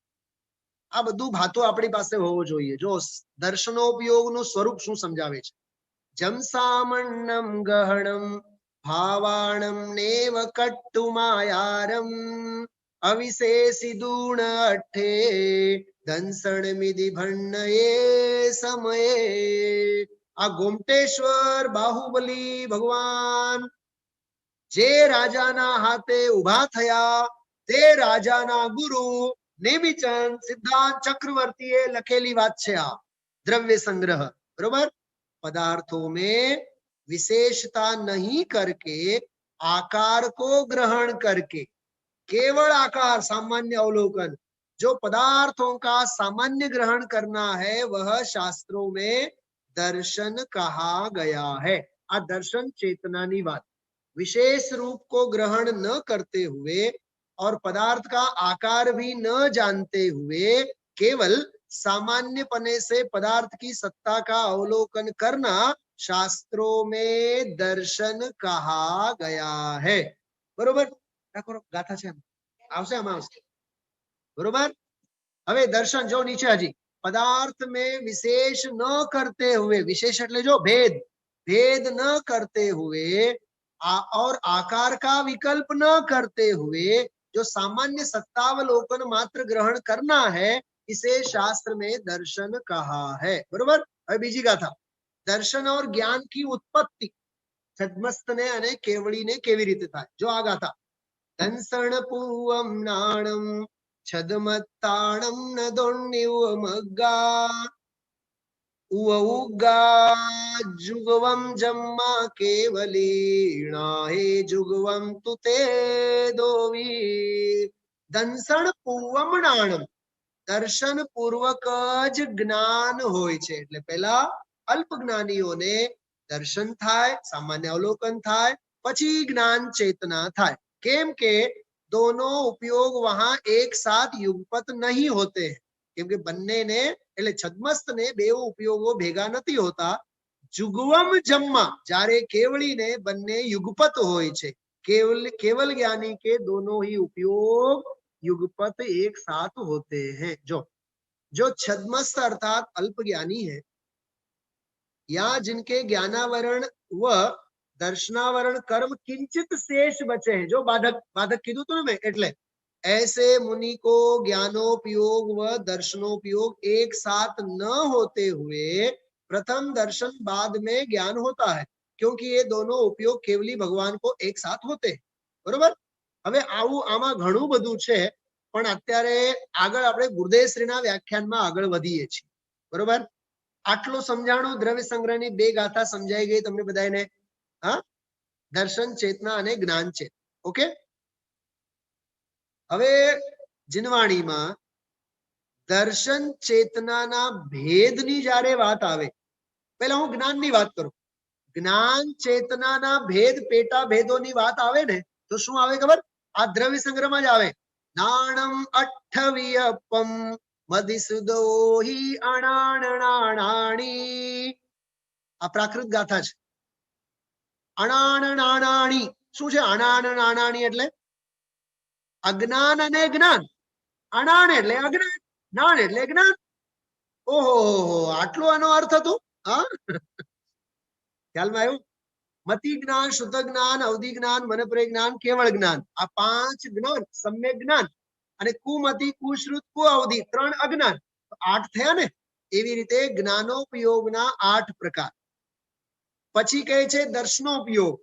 આ બધું ભાતો આપણી પાસે હોવો જોઈએ. જો દર્શનોપયોગનું સ્વરૂપ શું સમજાવે છે. જમસામન્નમ ગહણમ भावाणं नेव कट्टुमायारम् अविशेषि दूण अट्ठे दंसण मिधि भण्णये समये। आ गोमटेश्वर बाहुबली भगवान जे राजाना हाथे उभा थया ते राजाना गुरु नेमिचंद सिद्धांत चक्रवर्तीए लखेली बात छे। आ द्रव्य संग्रह बरोबर। पदार्थों में विशेषता नहीं करके आकार को ग्रहण करके केवल आकार सामान्य अवलोकन, जो पदार्थों का सामान्य ग्रहण करना है वह शास्त्रों में दर्शन कहा गया है। आ दर्शन चेतना नी बात। विशेष रूप को ग्रहण न करते हुए और पदार्थ का आकार भी न जानते हुए केवल सामान्य पने से पदार्थ की सत्ता का अवलोकन करना शास्त्रों में दर्शन कहा गया है। बरोबर। गाथा छे आवशे आमां आवशे बरोबर। हवे दर्शन जो नीचे हजी पदार्थ में विशेष न करते हुए, विशेष એટલે जो भेद, भेद न करते हुए और आकार का विकल्प न करते हुए जो सामान्य सत्तावलोकन मात्र ग्रहण करना है इसे शास्त्र में दर्शन कहा है। बरोबर। હવે બીજી ગાથા दर्शन और ज्ञान की उत्पत्ति छद्मस्त ने अने केवड़ी ने केवी रीते थाय। जो आ गाथा दंसण पूवम नाणम छदमत्ताणम न दोन्निव मग्गा उगा जुगवम जम्मा केवलीणा हे जुगवम तुते दोवी। दंसण पूवम नाणम दर्शन पूर्वक ज ज्ञान होय छे। એટલે પહેલા અલ્પ જ્ઞાનીઓને દર્શન થાય, સામાન્ય અવલોકન થાય, પછી જ્ઞાન ચેતના થાય। કેમ કે दोनों उपयोग वहां एक साथ युगपत नहीं होते हैं। કેમ કે બંનેને એટલે છદ્મસ્ત ને બે ઉપયોગો ભેગા નથી હોતા। जुगवम जम्मा જ્યારે કેવળીને બંને યુગપત હોય છે। केवल ज्ञानी के दोनों ही उपयोग युगपत एक साथ होते हैं। जो छद्मस्त अर्थात अल्प ज्ञानी है या जिनके ज्ञानावरण व दर्शनावरण कर्म किंचित शेष बचे हैं, जो बाधक कीधु तो मैं एटले ऐसे मुनि को ज्ञानोपयोग व दर्शनोपयोग एक साथ न होते हुए प्रथम दर्शन बाद में ज्ञान होता है, क्योंकि ये दोनों उपयोग केवली भगवान को एक साथ होते हैं। बरोबर। हवे आवुं आमां घणुं बधुं छे पण अत्यारे आगळ आपणे गुरुदेवश्रीना व्याख्यानमां आगळ वधीए छीए। बरोबर। आटલું સમજાણું દ્રવ્ય સંગ્રહની બે ગાથા સમજાઈ ગઈ તમને બધાને। હા, દર્શન ચેતના અને જ્ઞાન ચેતના। ઓકે। હવે જીનવાણીમાં દર્શન ચેતનાના ભેદની જ્યારે વાત આવે, પહેલા હું જ્ઞાનની વાત કરું। જ્ઞાન ચેતનાના ભેદ પેટા ભેદોની વાત આવે ને તો શું આવે ખબર? આ દ્રવ્ય સંગ્રહમાં જ આવે। નાણમ અઠ્ઠવિયપમ મધિસુદોહી અણાણણાણાણી। આ પ્રાકૃત ગાથા છે। અણાણણાણાણી શું છે? અણાણણાણાણી એટલે અજ્ઞાન અને જ્ઞાન। અણાણ એટલે અજ્ઞાન, જ્ઞાન એટલે જ્ઞાન। ઓહો, આટલો આનો અર્થ હતો। હા, ખ્યાલમાં આવ્યું? મતિ જ્ઞાન, શુદ્ધ જ્ઞાન, અવધિ જ્ઞાન, મનપ્રય જ્ઞાન, કેવળ જ્ઞાન, આ પાંચ જ્ઞાન સમ્યક જ્ઞાન અને કુમતિ, કુશ્રુત, કુઅવધિ ત્રણ અજ્ઞાન, આઠ થયા ને। એવી રીતે જ્ઞાનોપયોગના 8 પ્રકાર। પછી કહે છે દર્શનોપયોગ।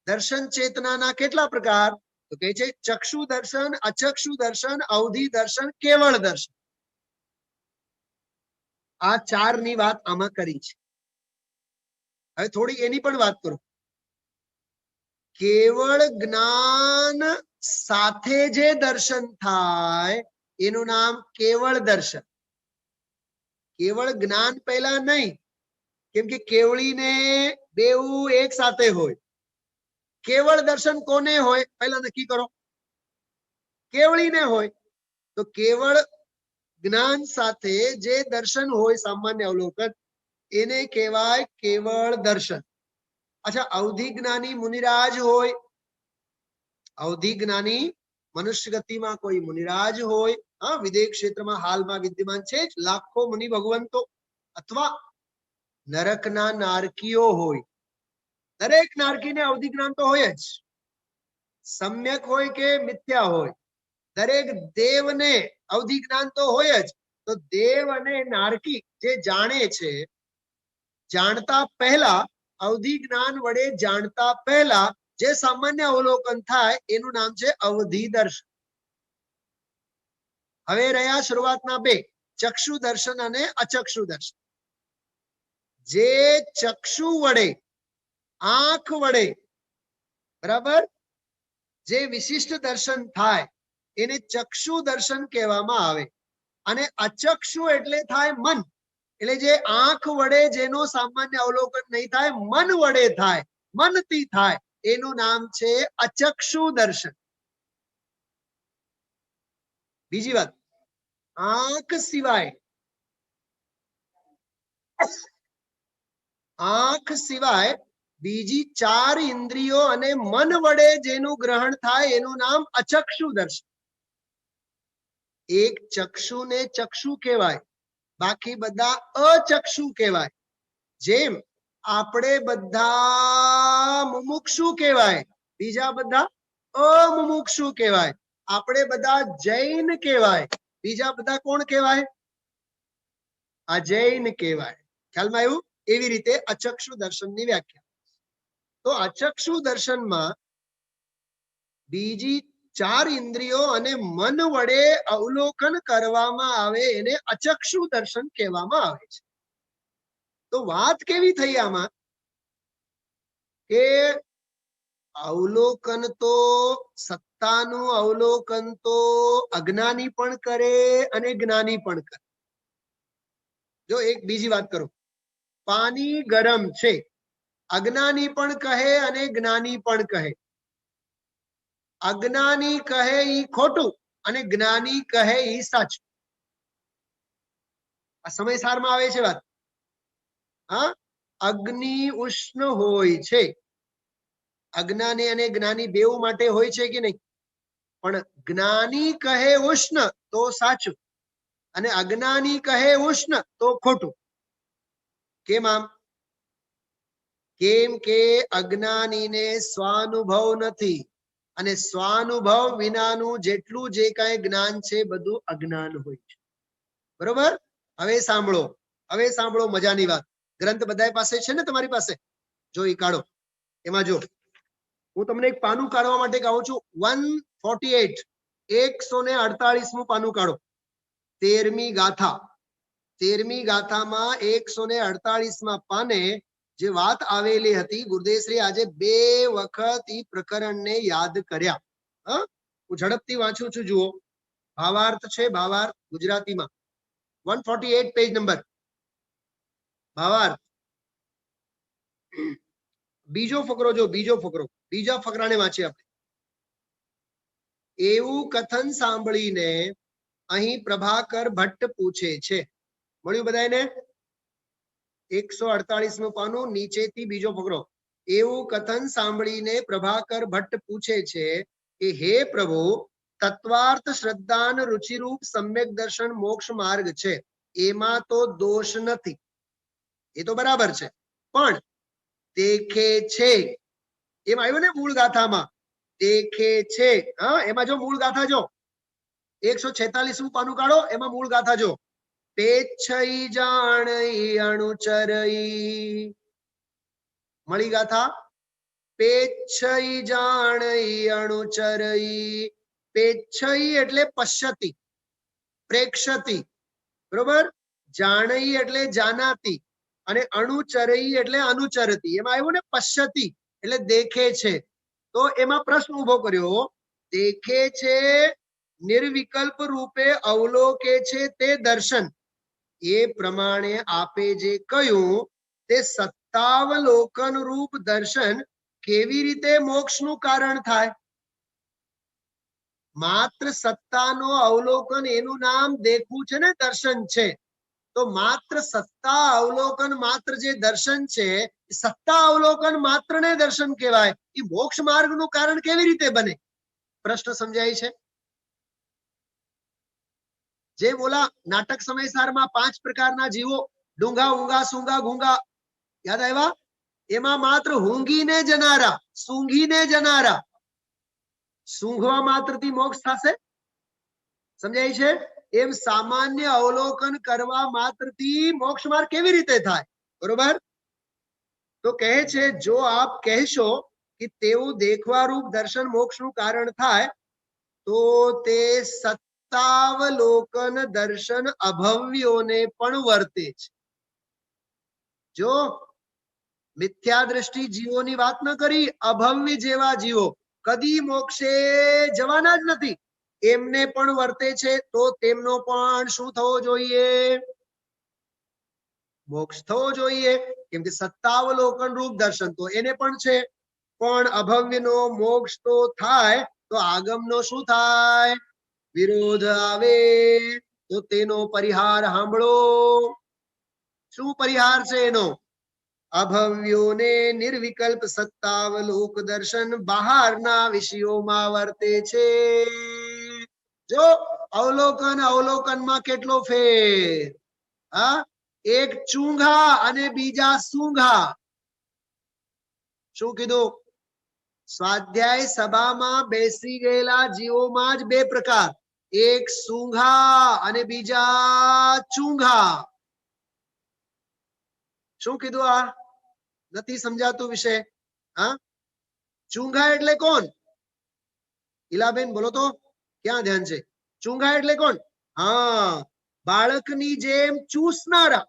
દર્શન ચેતનાના કેટલા પ્રકાર? તો કહે છે ચક્ષુ દર્શન, અચક્ષુ દર્શન, અવધિ દર્શન, કેવળ દર્શન। આ 4 ની વાત આમાં કરી છે। હવે થોડી એની પણ વાત કરું। કેવળ જ્ઞાન સાથે જે દર્શન થાય એનું નામ કેવળ દર્શન। કેવળ જ્ઞાન પહેલા નહીં, કેમ કે કેવળીને બેઉ એક સાથે હોય। કેવળ દર્શન કોને હોય પહેલા નક્કી કરો? કેવળીને હોય। તો કેવળ જ્ઞાન સાથે જે દર્શન હોય સામાન્ય અવલોકન એને કહેવાય કેવળ દર્શન। अच्छा, अवधि ज्ञानी मुनिराज होय, अवधि ज्ञानी मनुष्य गति में कोई मुनिराज होय, हाँ, विदेह क्षेत्र में हाल में विद्यमान छे लाखों मुनि भगवंतो, अथवा नरकना नारकीओ होय। દરેક નારકીને અવધિ જ્ઞાન તો હોય જ, સમ્યક હોય કે મિથ્યા હોય, દરેક દેવને અવધિ જ્ઞાન તો હોય જ. તો દેવ અને નારકી જે જાણે છે, જાણતા પહેલા, અવધિ જ્ઞાન વડે જાણતા પહેલા જે સામાન્ય અવલોકન થાય એનું નામ છે અવધિ દર્શન. હવે રહ્યા શરૂઆતના બે, ચક્ષુ દર્શન અને અચક્ષુ દર્શન. જે ચક્ષુ વડે, આંખ વડે, બરાબર, જે વિશિષ્ટ દર્શન થાય એને ચક્ષુ દર્શન કહેવામાં આવે. અને અચક્ષુ એટલે થાય મન, એટલે જે આંખ વડે જેનો સામાન્ય અવલોકન નહીં થાય, મન વડે થાય, મનથી થાય, એનું નામ છે અચક્ષુ દર્શન. બીજી વાત, આંખ સિવાય, આંખ સિવાય બીજી 4 ઇન્દ્રિયો અને મન વડે જેનું ગ્રહણ થાય એનું નામ અચક્ષુ દર્શન. એક ચક્ષુને ચક્ષુ કહેવાય, બાકી બધા અચક્ષુ કહેવાય. જેમ આપણે બધા મુમુક્ષુ કહેવાય, બીજા બધા અમુમુક્ષુ કહેવાય. આપણે બધા જૈન કહેવાય, બીજા બધા કોણ કહેવાય? અજૈન કહેવાય. ખ્યાલમાં આવ્યું? એવી રીતે અચક્ષુ દર્શનની વ્યાખ્યા. તો અચક્ષુ દર્શનમાં બીજી 4 ઇન્દ્રિયો અને મન વડે અવલોકન કરવામાં આવે એને અચક્ષુ દર્શન કહેવામાં આવે છે. તો વાત કેવી થઈ આમાં કે અવલોકન તો, સત્તાનું અવલોકન તો અજ્ઞાની પણ કરે અને જ્ઞાની પણ કરે. જો એક બીજી વાત કરું, પાણી ગરમ છે, અજ્ઞાની પણ કહે અને જ્ઞાની પણ કહે. અજ્ઞાની કહે ઈ ખોટું અને જ્ઞાની કહે ઈ સાચું. આ સમયસારમાં આવે છે વાત. હા, અગ્નિ ઉષ્ણ હોય છે, અજ્ઞાની અને જ્ઞાની બેઉ માટે હોય છે કે નહીં? પણ જ્ઞાની કહે ઉષ્ણ તો સાચું અને અજ્ઞાની કહે ઉષ્ણ તો ખોટું. કેમ આમ? કેમ કે અજ્ઞાનીને સ્વાનુભવ નથી અને સ્વાનુભવ વિનાનું જેટલું જે કાંઈ જ્ઞાન છે બધું અજ્ઞાન હોય છે. બરોબર? હવે સાંભળો, હવે સાંભળો મજાની વાત. ગ્રંથ બધાય પાસે છે ને તમારી પાસે? જો ઈ કાઢો. એમાં જો હું તમને એક પાનું કાઢવા માટે કહું છું. 148, 148મું પાનું કાઢો. 13મી ગાથા. 13મી ગાથામાં 148માં પાને જે વાત આવેલી હતી, ગુરુદેવશ્રી આજે 2 વખત ઈ પ્રકરણને યાદ કર્યા. હું ઝડપથી વાંચું છું, જુઓ. ભાવાર્થ છે, ભાવાર્થ ગુજરાતીમાં 148 પેજ નંબર. ભાવાર્થ બીજો ફકરો જો, બીજો ફકરો, બીજા ફકરાને વાંચીએ આપણે. એવું કથન સાંભળીને અહીં પ્રભાકર ભટ્ટ પૂછે છે. મળ્યું બધાને? 148મું પાનું, નીચેથી બીજો ફકરો. એવું કથન સાંભળીને પ્રભાકર ભટ્ટ પૂછે છે કે હે પ્રભુ, તત્વાર્થ શ્રદ્ધાન રુચિરૂપ સમ્યક દર્શન મોક્ષ માર્ગ છે, એમાં તો દોષ નથી, એ તો બરાબર છે. પણ દેખે છે, એમ આવ્યું ને મૂળ ગાથામાં, દેખે છે. હા, એમાં જો મૂળ ગાથા જો 146મું પાનું કાઢો, એમાં મૂળ ગાથા જો. પેચ્છઈ જાણઈ અણુચરઈ. મળી ગાથા? પેચ્છઈ જાણઈ અણુચરઈ. પેચ્છઈ એટલે પશ્યતિ, પ્રેક્ષતિ, બરોબર? જાણઈ એટલે જાનાતી અને અણુચરઈ એટલે અનુચરતી. એમાં આવ્યું ને પશ્યતિ એટલે દેખે છે. તો એમાં પ્રશ્ન ઉભો કર્યો, દેખે છે, નિર્વિકલ્પ રૂપે અવલોકે છે તે દર્શન, એ પ્રમાણે આપે જે કહ્યું તે સત્તાવલોકન રૂપ દર્શન કેવી રીતે મોક્ષનું કારણ થાય? માત્ર સત્તાનો અવલોકન, એનું નામ દેખવું છે ને દર્શન છે. તો માત્ર સત્તા અવલોકન, માત્ર જે દર્શન છે, સત્તા અવલોકન માત્ર ને દર્શન કહેવાય. એ મોક્ષ માર્ગનું કારણ કેવી રીતે બને? પ્રશ્ન સમજાય છે? જે બોલા નાટક સમયસારમાં 5 પ્રકારના જીવો, ડુંગા, ઊંગા, સૂંગા, ગૂંગા, યાદ આવ્યા? એમાં માત્ર ઊંઘીને જનારા, સૂંઘીને જનારા, સૂંઘવા માત્રથી મોક્ષ થશે? સમજાય છે? એમ સામાન્ય અવલોકન કરવા માત્રથી મોક્ષ માર્ગ કેવી રીતે થાય? બરોબર? તો કહે છે જો આપ કહેશો કે તેવું દેખવા રૂપ દર્શન મોક્ષનું કારણ થાય તો તે સત્તાવલોકન દર્શન અભવ્યોને પણ વર્તે છે. જો મિથ્યા દ્રષ્ટિ જીવોની વાત ન કરી, અભવ્ય જેવા જીવો કદી મોક્ષે જવાના જ નથી, એમને પણ વર્તે છે, તો તેમનો પણ શું થવો જોઈએ? મોક્ષ થવો જોઈએ, કેમ કે સત્તાવલોકન રૂપ દર્શન તો એને પણ છે. પણ અભવ્યનો મોક્ષ તો થાય તો આગમનો શું થાય? વિરોધ આવે. તો તેનો પરિહાર સાંભળો. શું પરિહાર છે એનો? અભવ્યોને નિર્વિકલ્પ સત્તાવલોક દર્શન બહારના વિષયોમાં વર્તે છે. જો અવલોકન અવલોકનમાં કેટલો ફેર! હા, એક ચૂંઘા અને બીજા સૂંઘા. શું કીધું? સ્વાધ્યાય સભામાં બેસી ગયેલા જીવોમાં જ બે પ્રકાર, એક સૂંઘા અને બીજા ચૂંઘા. શું કીધું? આ નથી સમજાતું વિશે? હા, ચૂંઘા એટલે કોણ? ઈલાબેન બોલો તો, ક્યાં ધ્યાન છે? ચૂંઘા એટલે કોણ? હા, બાળકની જેમ ચૂસનારા,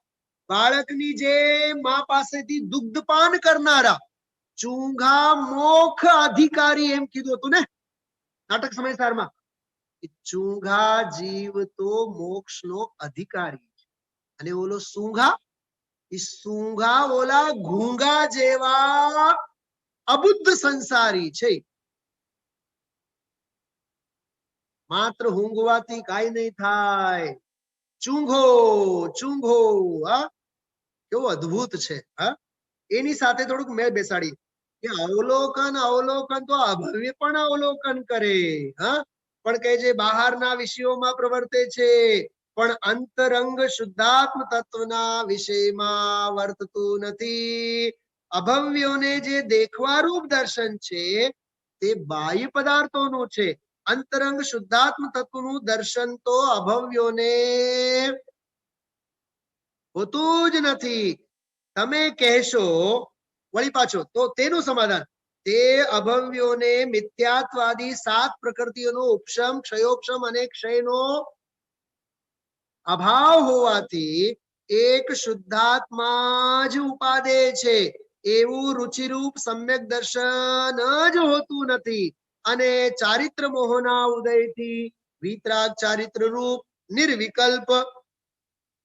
બાળકની જેમ મા પાસેથી દુગ્ધપાન કરનારા. ચૂંઘા મોક્ષ અધિકારી એમ કીધું હતું ને નાટક સમયસારમાં. ચૂંઘા જીવ તો મોક્ષનો અધિકારી છે, અને ઓલો સૂંઘા, એ સૂંઘા ઓલા ઘૂંઘા જેવા અબુદ્ધ સંસારી છે. માત્ર ઊંઘવાથી કાઈ નહીં થાય. ચૂંઘો ચૂંઘો. હા, કેવું અદ્ભુત છે. હા, એની સાથે થોડુંક મેળ બેસાડી કે અવલોકન અવલોકન તો અભવ્ય પણ અવલોકન કરે. હા, પણ કહે છે બહારના વિષયોમાં પ્રવર્તે છે, પણ અંતરંગ શુદ્ધાત્મ તત્વના વિષયમાં વર્તતું નથી. અભવ્યોને જે દેખવા રૂપ દર્શન છે તે બાહ્ય પદાર્થોનું છે. અંતરંગ શુદ્ધાત્મ તત્વનું દર્શન તો અભવ્યોને હોતું જ નથી. તમે કહેશો વળી પાછો, તો તેનું સમાધાન, તે અભવ્યોને મિથ્યાત્વાદી સાત પ્રકૃતિઓનો ઉપશમ, ક્ષયોપશમ અને ક્ષયનો અભાવ હોવાથી એક શુદ્ધાત્મા જ ઉપાદે છે એવું રુચિરૂપ સમ્યક દર્શન જ હોતું નથી. અને ચારિત્ર મોહના ઉદયથી વિતરાગ ચારિત્ર રૂપ નિર્વિકલ્પ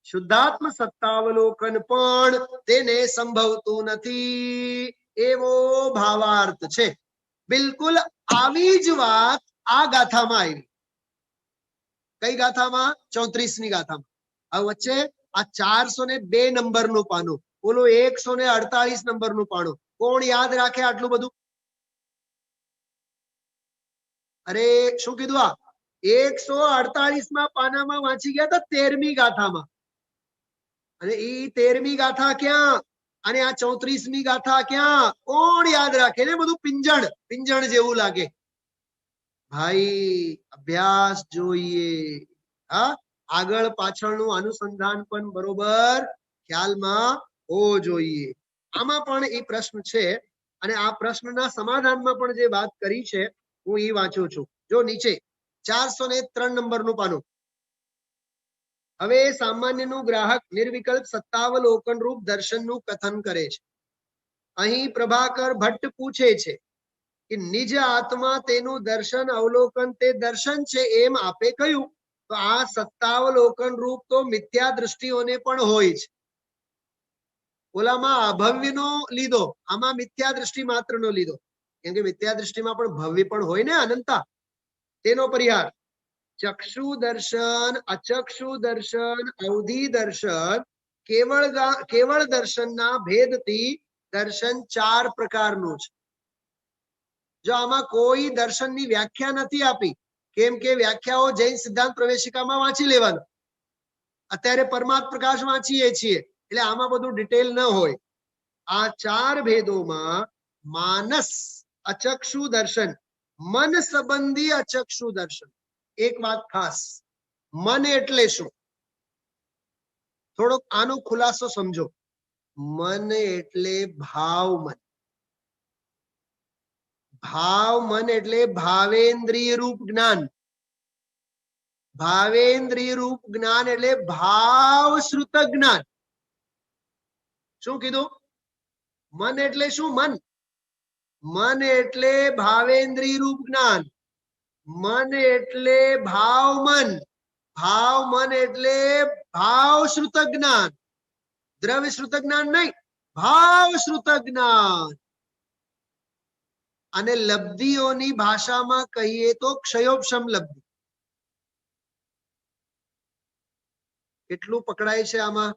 શુદ્ધાત્મ સત્તાવલોકન પણ તેને સંભવતું નથી, એવો ભાવાર્થ છે. બિલકુલ આવી જ વાત આ ગાથામાં આવી. કઈ ગાથામાં? 34મી ગાથામાં. આ વચ્ચે આ 402 નંબરનું પાનું, ઓલું 148 નંબરનું પાનું. કોણ યાદ રાખે આટલું બધું? અરે શું કીધું? આ 148માં પાનામાં વાંચી ગયા હતા 13મી ગાથામાં, અને ઈ 13મી ગાથા ક્યાં અને આ 34મી ગાથા ક્યાં? કોણ યાદ રાખે? ને બધું પિંજણ જેવું લાગે. ભાઈ અભ્યાસ જોઈએ. હા, આગળ પાછળનું અનુસંધાન પણ બરોબર ખ્યાલમાં હોવો જોઈએ. આમાં પણ એ પ્રશ્ન છે, અને આ પ્રશ્નના સમાધાનમાં પણ જે વાત કરી છે હું એ વાંચું છું. જો નીચે 403 નંબરનું પાનું. હવે સામાન્યનું ગ્રાહક નિર્વિકલ્પ સત્તાવલોકન રૂપ દર્શનનું કથન કરે છે. અહીં પ્રભાકર ભટ્ટ પૂછે છે કે નિજ આત્મા તેનું દર્શન અવલોકન તે દર્શન છે એમ આપે કહ્યું, તો આ સત્તાવલોકન રૂપ તો મિથ્યા દ્રષ્ટિઓને પણ હોય છે. ઓલામાં અભવ્યનો લીધો, આમાં મિથ્યા દ્રષ્ટિ માત્રનો લીધો, કેમ કે મિથ્યા દ્રષ્ટિમાં પણ ભવ્ય પણ હોય ને, અનંતા. તેનો પરિહાર ચક્ષુ દર્શન, અચક્ષુ દર્શન, અવધિ દર્શન, કેવળ દર્શનના ભેદથી દર્શન 4 પ્રકારનું છે. જો આમાં કોઈ દર્શનની વ્યાખ્યા નથી આપી, કેમ કે વ્યાખ્યાઓ જૈન સિદ્ધાંત પ્રવેશિકામાં વાંચી લેવાનું. અત્યારે પરમાર્થ પ્રકાશ વાંચીએ છીએ એટલે આમાં બધું ડિટેલ ન હોય. આ ચાર ભેદોમાં માનસ અચક્ષુ દર્શન, મન સંબંધી અચક્ષુ દર્શન. એક વાત ખાસ, મન એટલે શું? થોડોક આનો ખુલાસો સમજો. મન એટલે ભાવ મન. ભાવ મન એટલે ભાવેન્દ્રિય રૂપ જ્ઞાન. ભાવેન્દ્રિય રૂપ જ્ઞાન એટલે ભાવ શ્રુત જ્ઞાન. શું કીધું? મન એટલે શું? મન મન એટલે ભાવેન્દ્રિય રૂપ જ્ઞાન. મન એટલે ભાવ મન. ભાવ મન એટલે ભાવ શ્રુત જ્ઞાન. દ્રવ્ય શ્રુત જ્ઞાન નહીં, ભાવ શ્રુત જ્ઞાન. અને લબ્ધિઓની ભાષામાં કહીએ તો ક્ષયોપશમ લબ્ધિ. કેટલું પકડાય છે આમાં?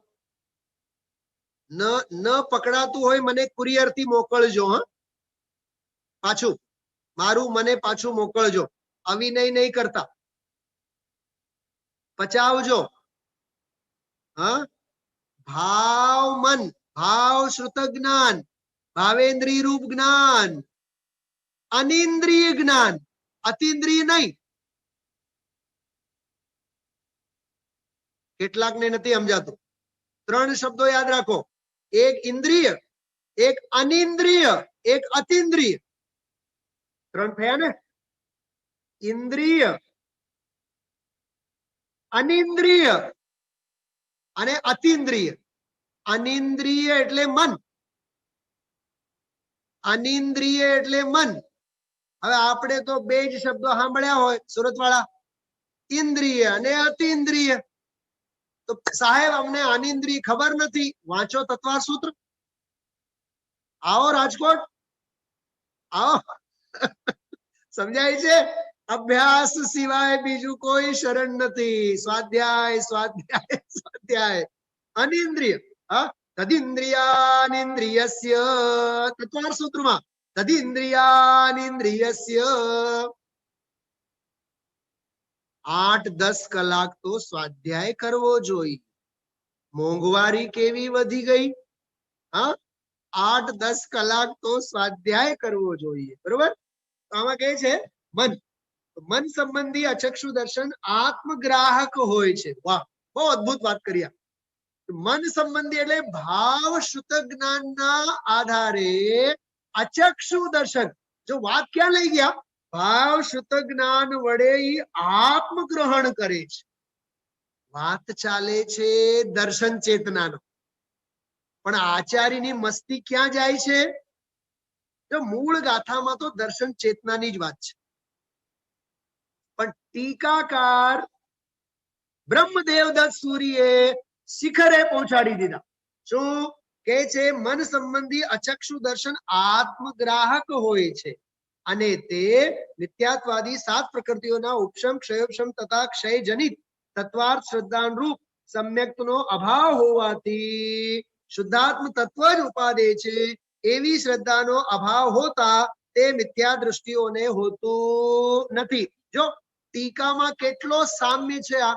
ન પકડાતું હોય મને કુરિયર થી મોકલજો. હા, પાછું મારું મને પાછું મોકલજો. અવિનય નહીં કરતા, પચાવજો. હા, ભાવ મન, ભાવ શ્રુત જ્ઞાન, ભાવેન્દ્રિય રૂપ જ્ઞાન, અનિન્દ્રિય જ્ઞાન, અતિન્દ્રિય નહીં. કેટલાકને નથી સમજાતું. ત્રણ શબ્દો યાદ રાખો, એક ઇન્દ્રિય, એક અનિન્દ્રિય, એક અતિન્દ્રિય. ત્રણ થયા ને? ઇન્દ્રિય, અનિન્દ્રિય અને અતિન્દ્રિય. અનિન્દ્રિય એટલે મન, અનિન્દ્રિય એટલે મન. હવે આપણે તો બે જ શબ્દો સાંભળ્યા હોય સુરત વાળા, ઇન્દ્રિય અને અતિન્દ્રિય. તો સાહેબ અમને અનિન્દ્રિય ખબર નથી, વાંચો તત્વાર સૂત્ર. આવો રાજકોટ, આવો. સમજાય છે? અભ્યાસ સિવાય બીજું કોઈ શરણ નથી. સ્વાધ્યાય સ્વાધ્યાય સ્વાધ્યાય. અનિન્દ્રિય, તદિન્દ્રિયાનિન્દ્રિયસ્ય, તત્વાર સૂત્રમાં તદિન્દ્રિયાનિન્દ્રિયસ્ય 8-10 કલાક તો સ્વાધ્યાય કરવો જોઈએ. મોંઘવારી કેવી વધી ગઈ? હા, 8-10 કલાક તો સ્વાધ્યાય કરવો જોઈએ. બરોબર? આમાં કહે છે મન. મન સંબંધી અચક્ષુ દર્શન આત્મગ્રાહક હોય છે. વાહ, બહુ અદ્ભુત વાત કરી. મન સંબંધી એટલે ભાવ શુદ્ધ જ્ઞાનના આધારે અચક્ષુ દર્શન. જો વાત ક્યાં લઈ ગયા? ભાવ શુદ્ધ જ્ઞાન વડે આત્મગ્રહણ કરે છે. વાત ચાલે છે દર્શન ચેતનાનો, પણ આચાર્યની મસ્તી ક્યાં જાય છે? તો મૂળ ગાથામાં તો દર્શન ચેતનાની જ વાત છે, પણ ટીકાકાર બ્રહ્મદેવદત્ત સૂરીએ શિખરે પહોંચાડી દીધા. શું કે છે? મન સંબંધી અચક્ષુ દર્શન આત્મગ્રાહક હોય છે અને તે નિત્યાત્વાદી 7 પ્રકૃતિઓના ઉપશમ, ક્ષયોપશમ તથા ક્ષયજનિત તત્વાર્થ શ્રદ્ધાનુરૂપ સમ્યક્તનો અભાવ હોવાથી શુદ્ધાત્મ તત્વ જ ઉપાદે છે. એવી શ્રદ્ધાનો અભાવ હોતા તે મિથ્યા દૃષ્ટિઓને હોતું નથી. જો ટીકામાં કેટલો સામ્ય છે આ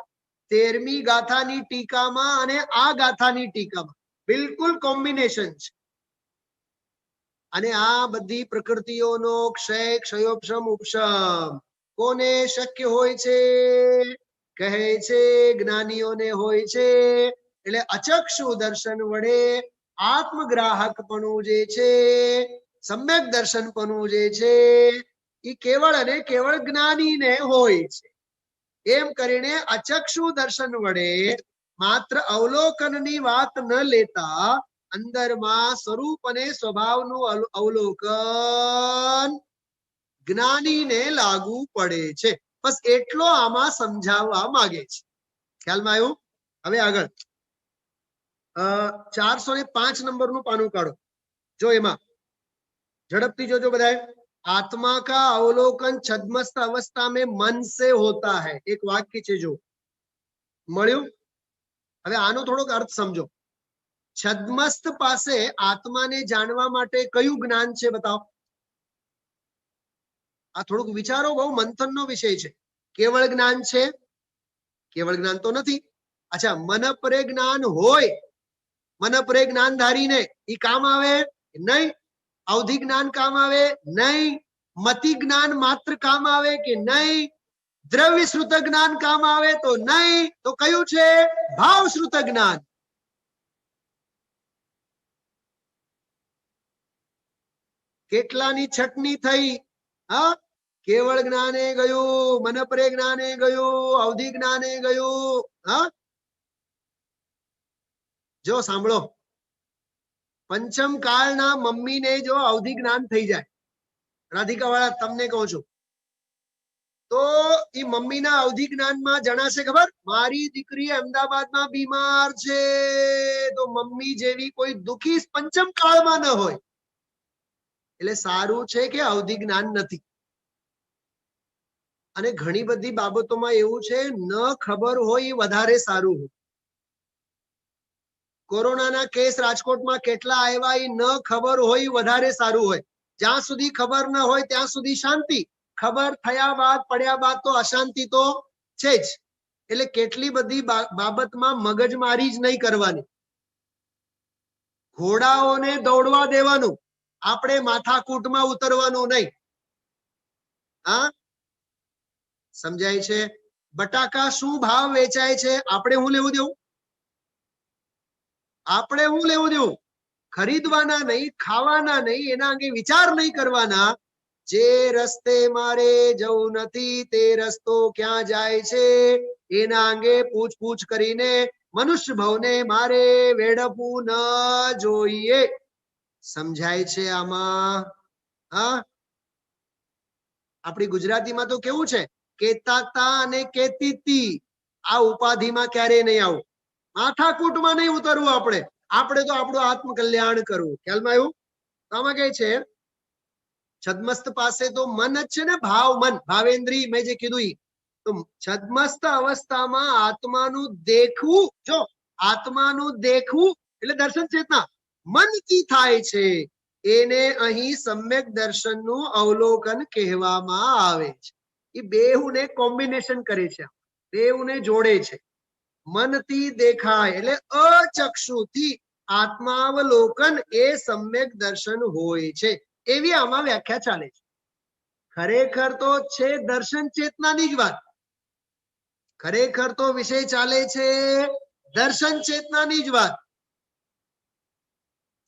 13મી ગાથાની ટીકામાં અને આ ગાથાની ટીકામાં, બિલકુલ કોમ્બિનેશન છે. અને આ બધી પ્રકૃતિઓનો ક્ષય, ક્ષયોપશમ, ઉપશમ કોને શક્ય હોય છે? કહે છે જ્ઞાનીઓને હોય છે. એટલે અચક્ષુ દર્શન વડે આત્મગ્રાહકપણું જે છે, સમ્યક દર્શનપણું જે છે, એ કેવળ અને કેવળ જ્ઞાનીને હોય છે. એમ કરીને અચક્ષુ દર્શન વડે માત્ર અવલોકનની વાત ન લેતા અંદરમાં સ્વરૂપ અને સ્વભાવનું અવલોકન જ્ઞાનીને લાગુ પડે છે. બસ એટલો આમાં સમજાવવા માંગે છે. ખ્યાલમાં આવ્યું? હવે આગળ 405 નંબરનું પાનું કાઢો. જો એમાં ઝડપથી જોજો બધાએ. आत्मा का अवलोकन छद्मस्त अवस्था में मन से होता है. एक वाक्य છે જો મળ્યું. હવે આનો થોડોક અર્થ સમજો. છદ્મસ્ત પાસે આત્માને જાણવા માટે કયું જ્ઞાન છે? બતાવો. આ થોડુંક વિચારો, બહુ મંથનનો વિષય છે. કેવળ જ્ઞાન છે? કેવળ જ્ઞાન તો નથી. અચ્છા, મન પરે જ્ઞાન હોય, મન પરે જ્ઞાનધારી ને ઈ કામ આવે નહીં? અવધિ જ્ઞાન કામ આવે નહીં? મતિ જ્ઞાન માત્ર કામ આવે કે નહીં? દ્રવ્ય શ્રુત જ્ઞાન કામ આવે તો નહીં. તો કયું છે? ભાવ શ્રુત જ્ઞાન. કેટલાની છટણી થઈ? હા, કેવળ જ્ઞાને ગયું, મન પરે જ્ઞાને ગયું, અવધિ જ્ઞાને ગયું. હા, જો સાંભળો, પંચમ કાળના મમ્મીને જો અવધિ જ્ઞાન થઈ જાય, રાધિકા વાળા તમને કહું છું, તો એ મમ્મીના અવધિ જ્ઞાનમાં જણાશે ખબર, મારી દીકરી અમદાવાદમાં બીમાર છે. તો મમ્મી જેવી કોઈ દુખી પંચમ કાળમાં ન હોય. એટલે સારું છે કે અવધિ જ્ઞાન નથી. અને ઘણી બધી બાબતોમાં એવું છે, ન ખબર હોય એ વધારે સારું હોય. કોરોનાના કેસ રાજકોટમાં કેટલા આવ્યા એ ન ખબર હોય વધારે સારું હોય. જ્યાં સુધી ખબર ન હોય ત્યાં સુધી શાંતિ, ખબર થયા બાદ પડ્યા બાદ તો અશાંતિ તો છે જ. એટલે કેટલી બધી બાબતમાં મગજમારી જ નહીં કરવાની. ઘોડાઓને દોડવા દેવાનું, આપણે માથાકૂટમાં ઉતરવાનું નહીં. હા, સમજાય છે? બટાકા શું ભાવ વેચાય છે, આપણે હું લેવું દેવું? આપણે હું લેવું દેવું? ખરીદવાના નહીં, ખાવાના નહીં, એના અંગે વિચાર નહીં કરવાના. જે રસ્તે મારે જવું નથી તે રસ્તો ક્યાં જાય છે એના અંગે પૂછપૂછ કરીને મનુષ્ય ભાવને મારે વેડફવું ન જોઈએ. સમજાય છે આમાં? હા, આપણી ગુજરાતીમાં તો કેવું છે, કેતાતા અને કેતીતી. આ ઉપાધિમાં ક્યારેય નહીં આવું, માથાકૂટમાં નહીં ઉતરવું. આપણે તો આપણું આત્મકલ્યાણ કરવું. ખ્યાલમાં આવ્યું? આમાં કઈ છે, છદ્મસ્ત પાસે તો મન જ છે ને, ભાવ મન, ભાવેન્દ્રી. મેં જે કીધું તો છદ્મસ્ત અવસ્થામાં આત્માનું દેખવું, જો આત્માનું દેખવું એટલે દર્શન ચેતના મનથી થાય છે. એને અહીં સમ્યક દર્શનનું અવલોકન કહેવામાં આવે છે. એ બેઉને કોમ્બિનેશન કરે છે, બેઉને જોડે છે. મનથી દેખાય એટલે અચક્ષુથી આત્માવલોકન એ સમ્યક દર્શન હોય છે. એવી આમાં વ્યાખ્યા ચાલે છે. ખરેખર તો છે દર્શન ચેતનાની જ વાત. ખરેખર તો વિષય ચાલે છે દર્શન ચેતનાની જ વાત.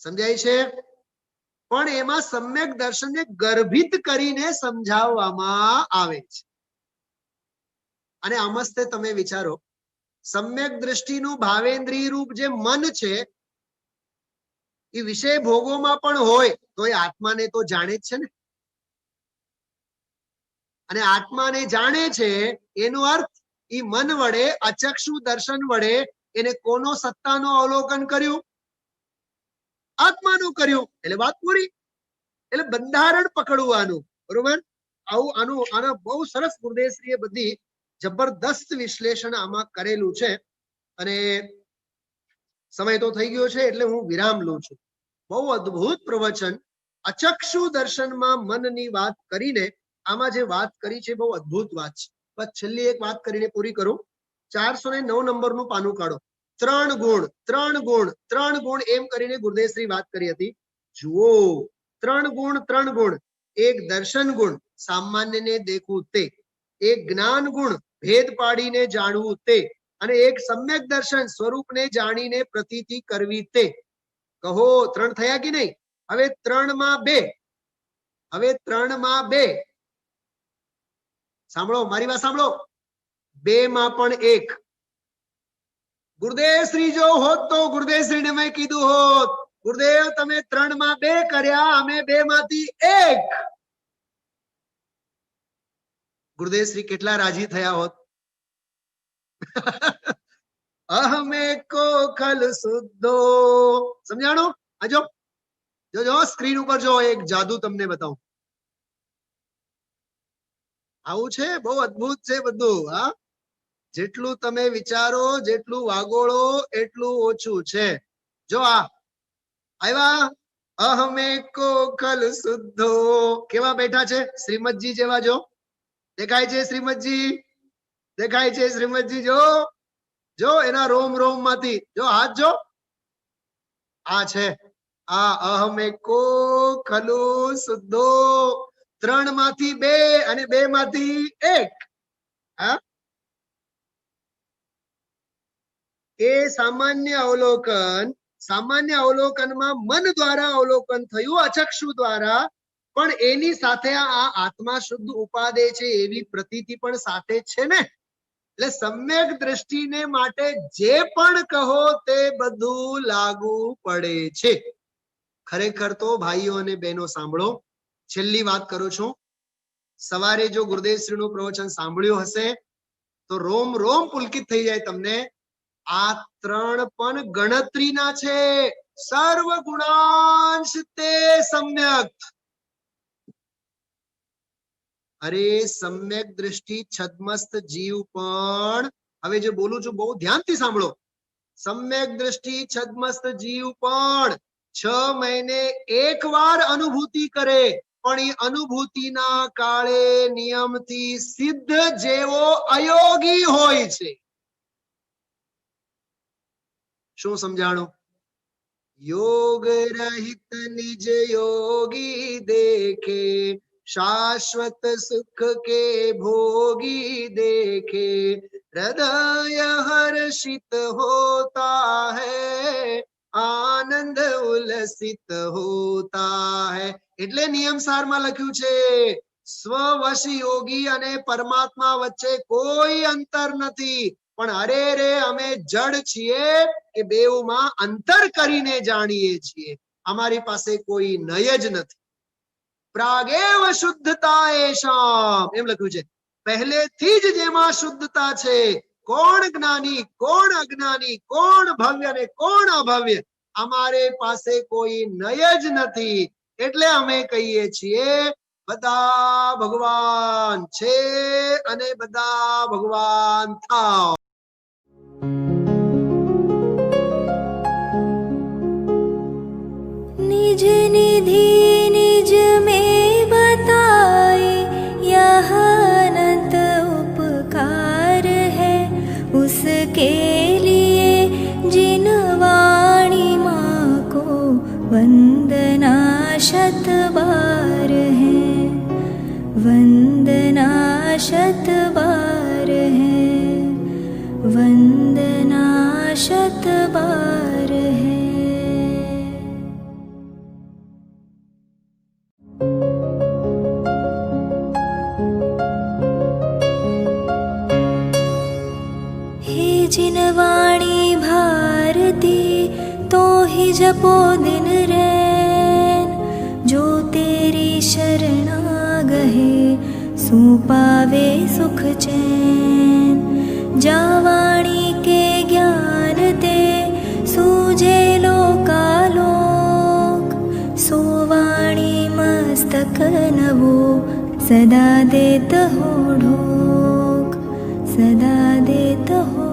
સમજાય છે? પણ એમાં સમ્યક દર્શનને ગર્ભિત કરીને સમજાવવામાં આવે છે. અને આમસ્તે તમે વિચારો, સમ્યક દ્રષ્ટિનું ભાવેન્દ્રિય રૂપ જે મન છે એ વિષય ભોગોમાં પણ હોય તો એ આત્માને તો જાણે જ છે ને. અને આત્માને જાણે છે એનો અર્થ એ મન વડે, અચક્ષુ દર્શન વડે એને કોનો સત્તાનો અવલોકન કર્યું? આત્માનું કર્યું. એટલે વાત પૂરી. એટલે બંધારણ પકડવાનું. બરોબર? આનો બહુ સરસ ગુરુદેવશ્રીએ બધી જબરદસ્ત વિશ્લેષણ આમાં કરેલું છે. અને સમય તો થઈ ગયો છે એટલે હું વિરામ લઉં છું. બહુ અદ્ભુત પ્રવચન. અચક્ષુ દર્શનમાં મનની વાત કરીને આમાં જે વાત કરી છે બહુ અદ્ભુત વાત છે. બસ છેલ્લી એક વાત કરીને પૂરી કરું. 409 નંબરનું પાનું કાઢો. 3 ગુણ 3 ગુણ 3 ગુણ એમ કરીને ગુરુદેવશ્રી વાત કરી હતી. જુઓ, 3 ગુણ 3 ગુણ. એક દર્શન ગુણ, સામાન્યને દેખવું તે. એક જ્ઞાન ગુણ, ભેદ પાડીને જાણવું તે. અને એક સમ્યક દર્શન, સ્વરૂપને જાણીને પ્રતીતિ કરવી તે. કહો 3 થયા કે નહીં? હવે 3 માં 2. હવે 3 માં 2. સાંભળો, મારી વાત સાંભળો. 2 માં પણ 1. ગુરુદેવશ્રી જો હોત તો ગુરુદેવશ્રીને મેં કીધું હોત, ગુરુદેવ તમે 3 માં 2 કર્યા, અમે 2 માંથી 1. ગુરુદેવશ્રી કેટલા રાજી થયા હોત. અહમે કો ખલ શુદ્ધો. સમજાણો? આજો જો સ્ક્રીન ઉપર જો એક જાદુ તમને બતાવું. આવું છે, બહુ અદ્ભુત છે બધું. હા, જેટલું તમે વિચારો, જેટલું વાગોળો એટલું ઓછું છે. જો આ આવ્યા, અહમે કો ખલ શુદ્ધો. કેવા બેઠા છે? શ્રીમદજી જેવા. જો દેખાય છે શ્રીમદજી? દેખાય છે શ્રીમદજી? જો જો એના રોમ રોમ માંથી જો હાથ જો. આ છે આ અહમેકો ખલુ શુદ્ધો, 3 માંથી 2 અને 2 માંથી 1. હા, એ સામાન્ય અવલોકનમાં મન દ્વારા અવલોકન થયું, અચક્ષુ દ્વારા, પણ એની સાથે આ આત્મા શુદ્ધ ઉપાદે છે એવી પ્રતીતિ પણ સાથે છે ને. એટલે સમ્યક દ્રષ્ટિને માટે જે પણ કહો તે બધું લાગુ પડે છે. ખરેખર તો ભાઈઓ અને બહેનો સાંભળો, છેલ્લી વાત કરું છું. સવારે જો ગુરુદેવશ્રીનું પ્રવચન સાંભળ્યું હશે તો રોમ રોમ પુલકિત થઈ જાય તમને. આ 3 પણ ગણતરીના છે. સર્વ ગુણાંશ તે સમ્યક. અરે સમ્યક દ્રષ્ટિ છદ્મસ્ત જીવ પણ, હવે જે બોલું છું બહુ ધ્યાનથી સાંભળો. સમ્યક દ્રષ્ટિ છદ્મસ્ત જીવ પણ 6 મહિને એકવાર અનુભૂતિ કરે, પણ એ અનુભૂતિના કાળે નિયમથી સિદ્ધ જેવો અયોગી હોય છે. શું સમજાણું? योग रहित निज योगी देखे, शाश्वत सुख के भोगी देखे, हृदय हर्षित होता है, आनंद उल्लसित होता है. એટલે નિયમ સારમાં લખ્યું છે સ્વવશ યોગી અને પરમાત્મા વચ્ચે કોઈ અંતર નથી. પણ અરે રે અમે જડ છીએ કે બેઉમાં અંતર કરીને જાણીએ છીએ. અમારી પાસે કોઈ નય જ નથી. પ્રાગેવ શુદ્ધતા એષામ, એમ લખ્યું છે. પહેલેથી જ જેમાં શુદ્ધતા છે. કોણ જ્ઞાની, કોણ અજ્ઞાની, કોણ ભવ્ય ને કોણ અભવ્ય, અમારે પાસે કોઈ નય જ નથી. એટલે અમે કહીએ છીએ બધા ભગવાન છે અને બધા ભગવાન થાવ.
निज निधि निज में बताए, यह अनंत उपकार है उसके लिए जिन वाणी माँ को वंदना शत बार है, वंदना शत बार है, वंदना शत बार है. जिन वाणी भारती तो ही जपो दिन रैन, जो तेरी शरणा गहे सो पावे सुख चैन. जा वाणी के ज्ञान ते सूझे लोकालोक, सो वाणी मस्तक नवो सदा देत हो ढोक, सदा देत हो